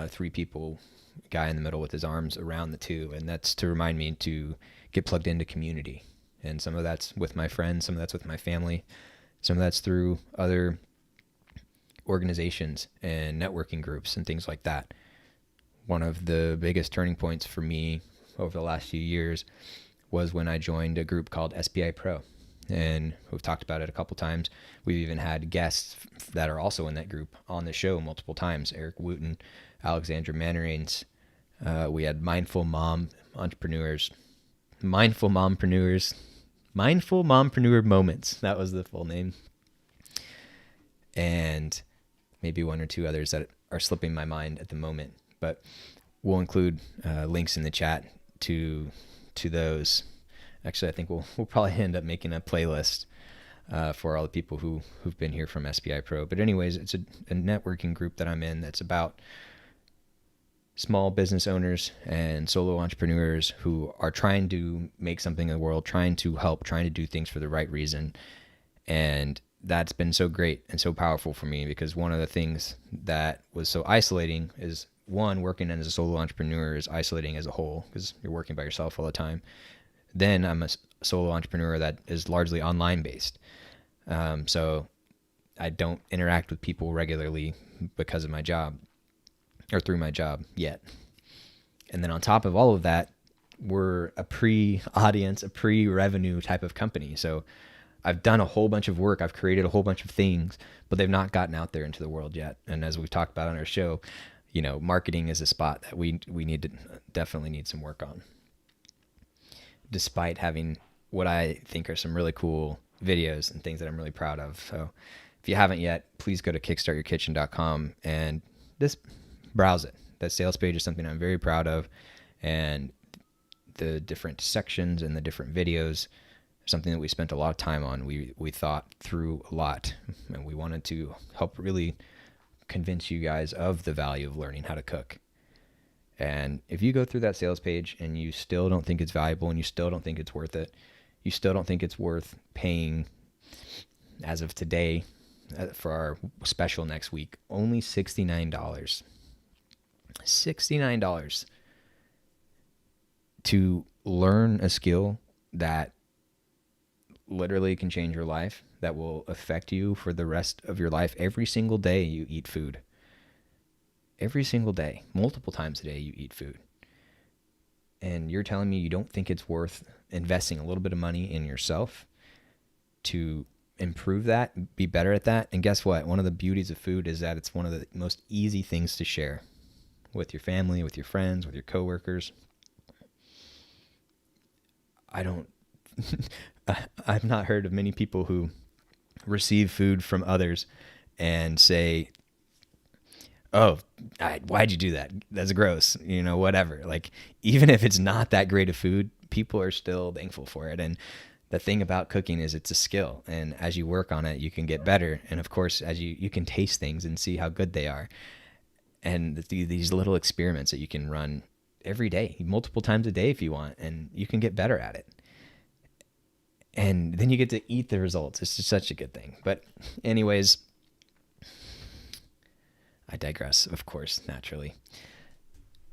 3 people, a guy in the middle with his arms around the 2, and that's to remind me to get plugged into community. And some of that's with my friends, some of that's with my family, some of that's through other organizations and networking groups and things like that. One of the biggest turning points for me over the last few years was when I joined a group called SBI Pro. and we've talked about it a couple times. We've even had guests that are also in that group on the show multiple times. Eric Wooten, Alexandra Manarains. We had mindful mompreneur moments. That was the full name. And maybe one or two others that are slipping my mind at the moment, but we'll include links in the chat to those. Actually, I think we'll probably end up making a playlist for all the people who've been here from SPI Pro. But anyways, it's a networking group that I'm in that's about small business owners and solo entrepreneurs who are trying to make something in the world, trying to help, trying to do things for the right reason. And that's been so great and so powerful for me, because one of the things that was so isolating is, one, working as a solo entrepreneur is isolating as a whole because you're working by yourself all the time. Then I'm a solo entrepreneur that is largely online based. So I don't interact with people regularly because of my job or through my job yet. And then on top of all of that, we're a pre-audience, a pre-revenue type of company. So I've done a whole bunch of work. I've created a whole bunch of things, but they've not gotten out there into the world yet. And as we've talked about on our show, marketing is a spot that we definitely need some work on, despite having what I think are some really cool videos and things that I'm really proud of. So if you haven't yet, please go to kickstartyourkitchen.com and just browse it. That sales page is something I'm very proud of, and the different sections and the different videos, something that we spent a lot of time on. We thought through a lot, and we wanted to help really convince you guys of the value of learning how to cook. And if you go through that sales page and you still don't think it's valuable, and you still don't think it's worth it, you still don't think it's worth paying, as of today, for our special next week, only $69. $69 to learn a skill that literally can change your life, that will affect you for the rest of your life. Every single day you eat food. Every single day, multiple times a day you eat food. And you're telling me you don't think it's worth investing a little bit of money in yourself to improve that, be better at that? And guess what? One of the beauties of food is that it's one of the most easy things to share with your family, with your friends, with your coworkers. I've not heard of many people who receive food from others and say, "Oh, why'd you do that? That's gross," whatever. Like, even if it's not that great of food, people are still thankful for it. And the thing about cooking is it's a skill. And as you work on it, you can get better. And of course, as you can taste things and see how good they are. And these little experiments that you can run every day, multiple times a day if you want, and you can get better at it. And then you get to eat the results. It's just such a good thing. But anyways, I digress, of course, naturally.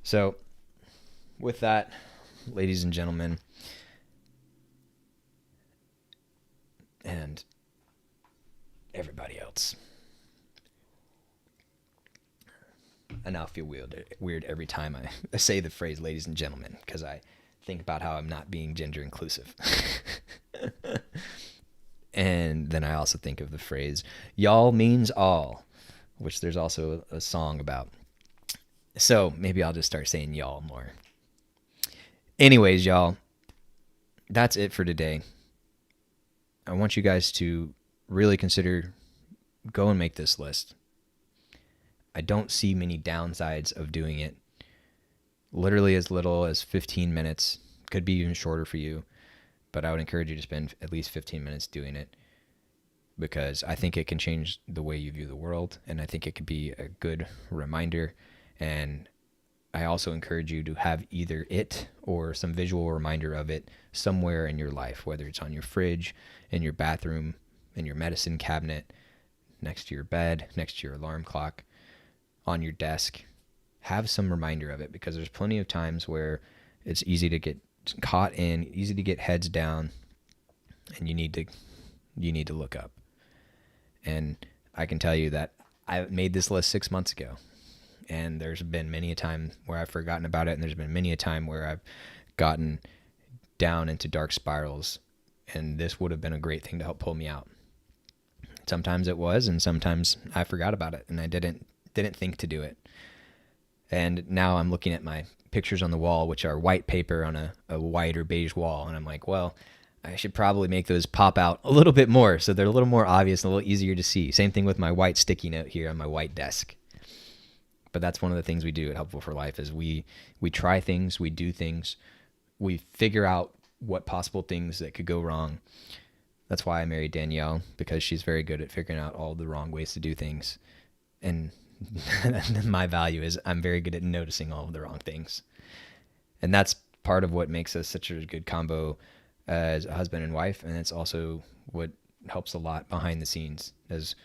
So with that, ladies and gentlemen, and everybody else, I now feel weird every time I say the phrase ladies and gentlemen, because I think about how I'm not being gender inclusive. And then I also think of the phrase y'all means all, which there's also a song about. So maybe I'll just start saying y'all more. Anyways, y'all, that's it for today. I want you guys to really consider, go and make this list. I don't see many downsides of doing it. Literally as little as 15 minutes, could be even shorter for you, but I would encourage you to spend at least 15 minutes doing it, because I think it can change the way you view the world, and I think it could be a good reminder. And I also encourage you to have either it or some visual reminder of it somewhere in your life, whether it's on your fridge, in your bathroom, in your medicine cabinet, next to your bed, next to your alarm clock, on your desk. Have some reminder of it, because there's plenty of times where it's easy to get caught in, easy to get heads down, and you need to look up. And I can tell you that I made this list 6 months ago, and there's been many a time where I've forgotten about it, and there's been many a time where I've gotten down into dark spirals and this would have been a great thing to help pull me out. Sometimes it was, and sometimes I forgot about it, and I didn't think to do it. And now I'm looking at my pictures on the wall, which are white paper on a white or beige wall, and I'm like, well, I should probably make those pop out a little bit more so they're a little more obvious and a little easier to see. Same thing with my white sticky note here on my white desk. But that's one of the things we do at Helpful for Life is we try things, we do things, we figure out what possible things that could go wrong. That's why I married Danielle, because she's very good at figuring out all the wrong ways to do things. And my value is I'm very good at noticing all of the wrong things. And that's part of what makes us such a good combo as a husband and wife. And it's also what helps a lot behind the scenes as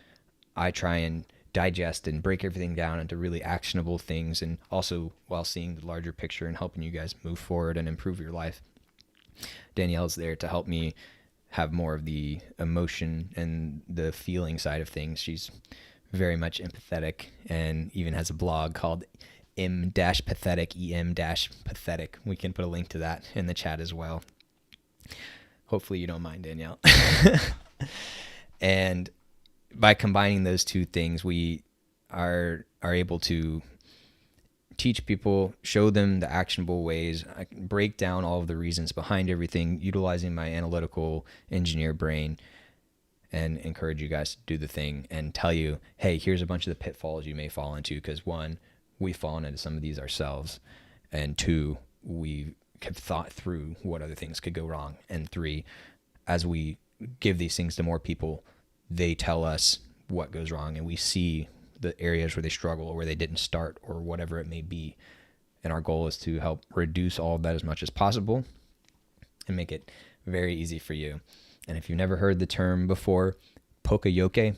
I try and digest and break everything down into really actionable things, and also while seeing the larger picture and helping you guys move forward and improve your life. Danielle's there to help me have more of the emotion and the feeling side of things. She's very much empathetic and even has a blog called M-Pathetic, EM-Pathetic. We can put a link to that in the chat as well. Hopefully you don't mind, Danielle. And by combining those two things, we are able to teach people, show them the actionable ways. I can break down all of the reasons behind everything, utilizing my analytical engineer brain, and encourage you guys to do the thing and tell you, hey, here's a bunch of the pitfalls you may fall into, because one, we've fallen into some of these ourselves, and two, we have thought through what other things could go wrong, and three, as we give these things to more people, they tell us what goes wrong, and we see the areas where they struggle or where they didn't start or whatever it may be. And our goal is to help reduce all of that as much as possible and make it very easy for you. And if you've never heard the term before, poka-yoke,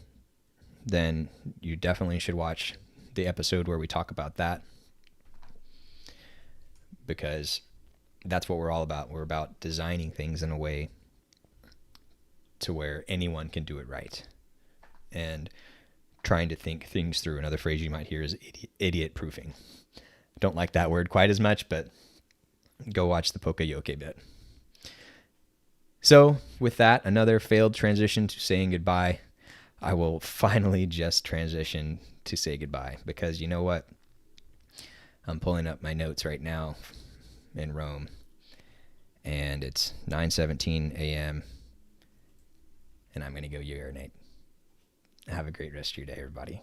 then you definitely should watch the episode where we talk about that, because that's what we're all about. We're about designing things in a way to where anyone can do it right, and trying to think things through. Another phrase you might hear is idiot proofing. Don't like that word quite as much, but go watch the poka-yoke bit. So with that, another failed transition to saying goodbye. I will finally just transition to say goodbye, because you know what? I'm pulling up my notes right now in Rome, and it's 9:17 a.m. and I'm going to go urinate. Have a great rest of your day, everybody.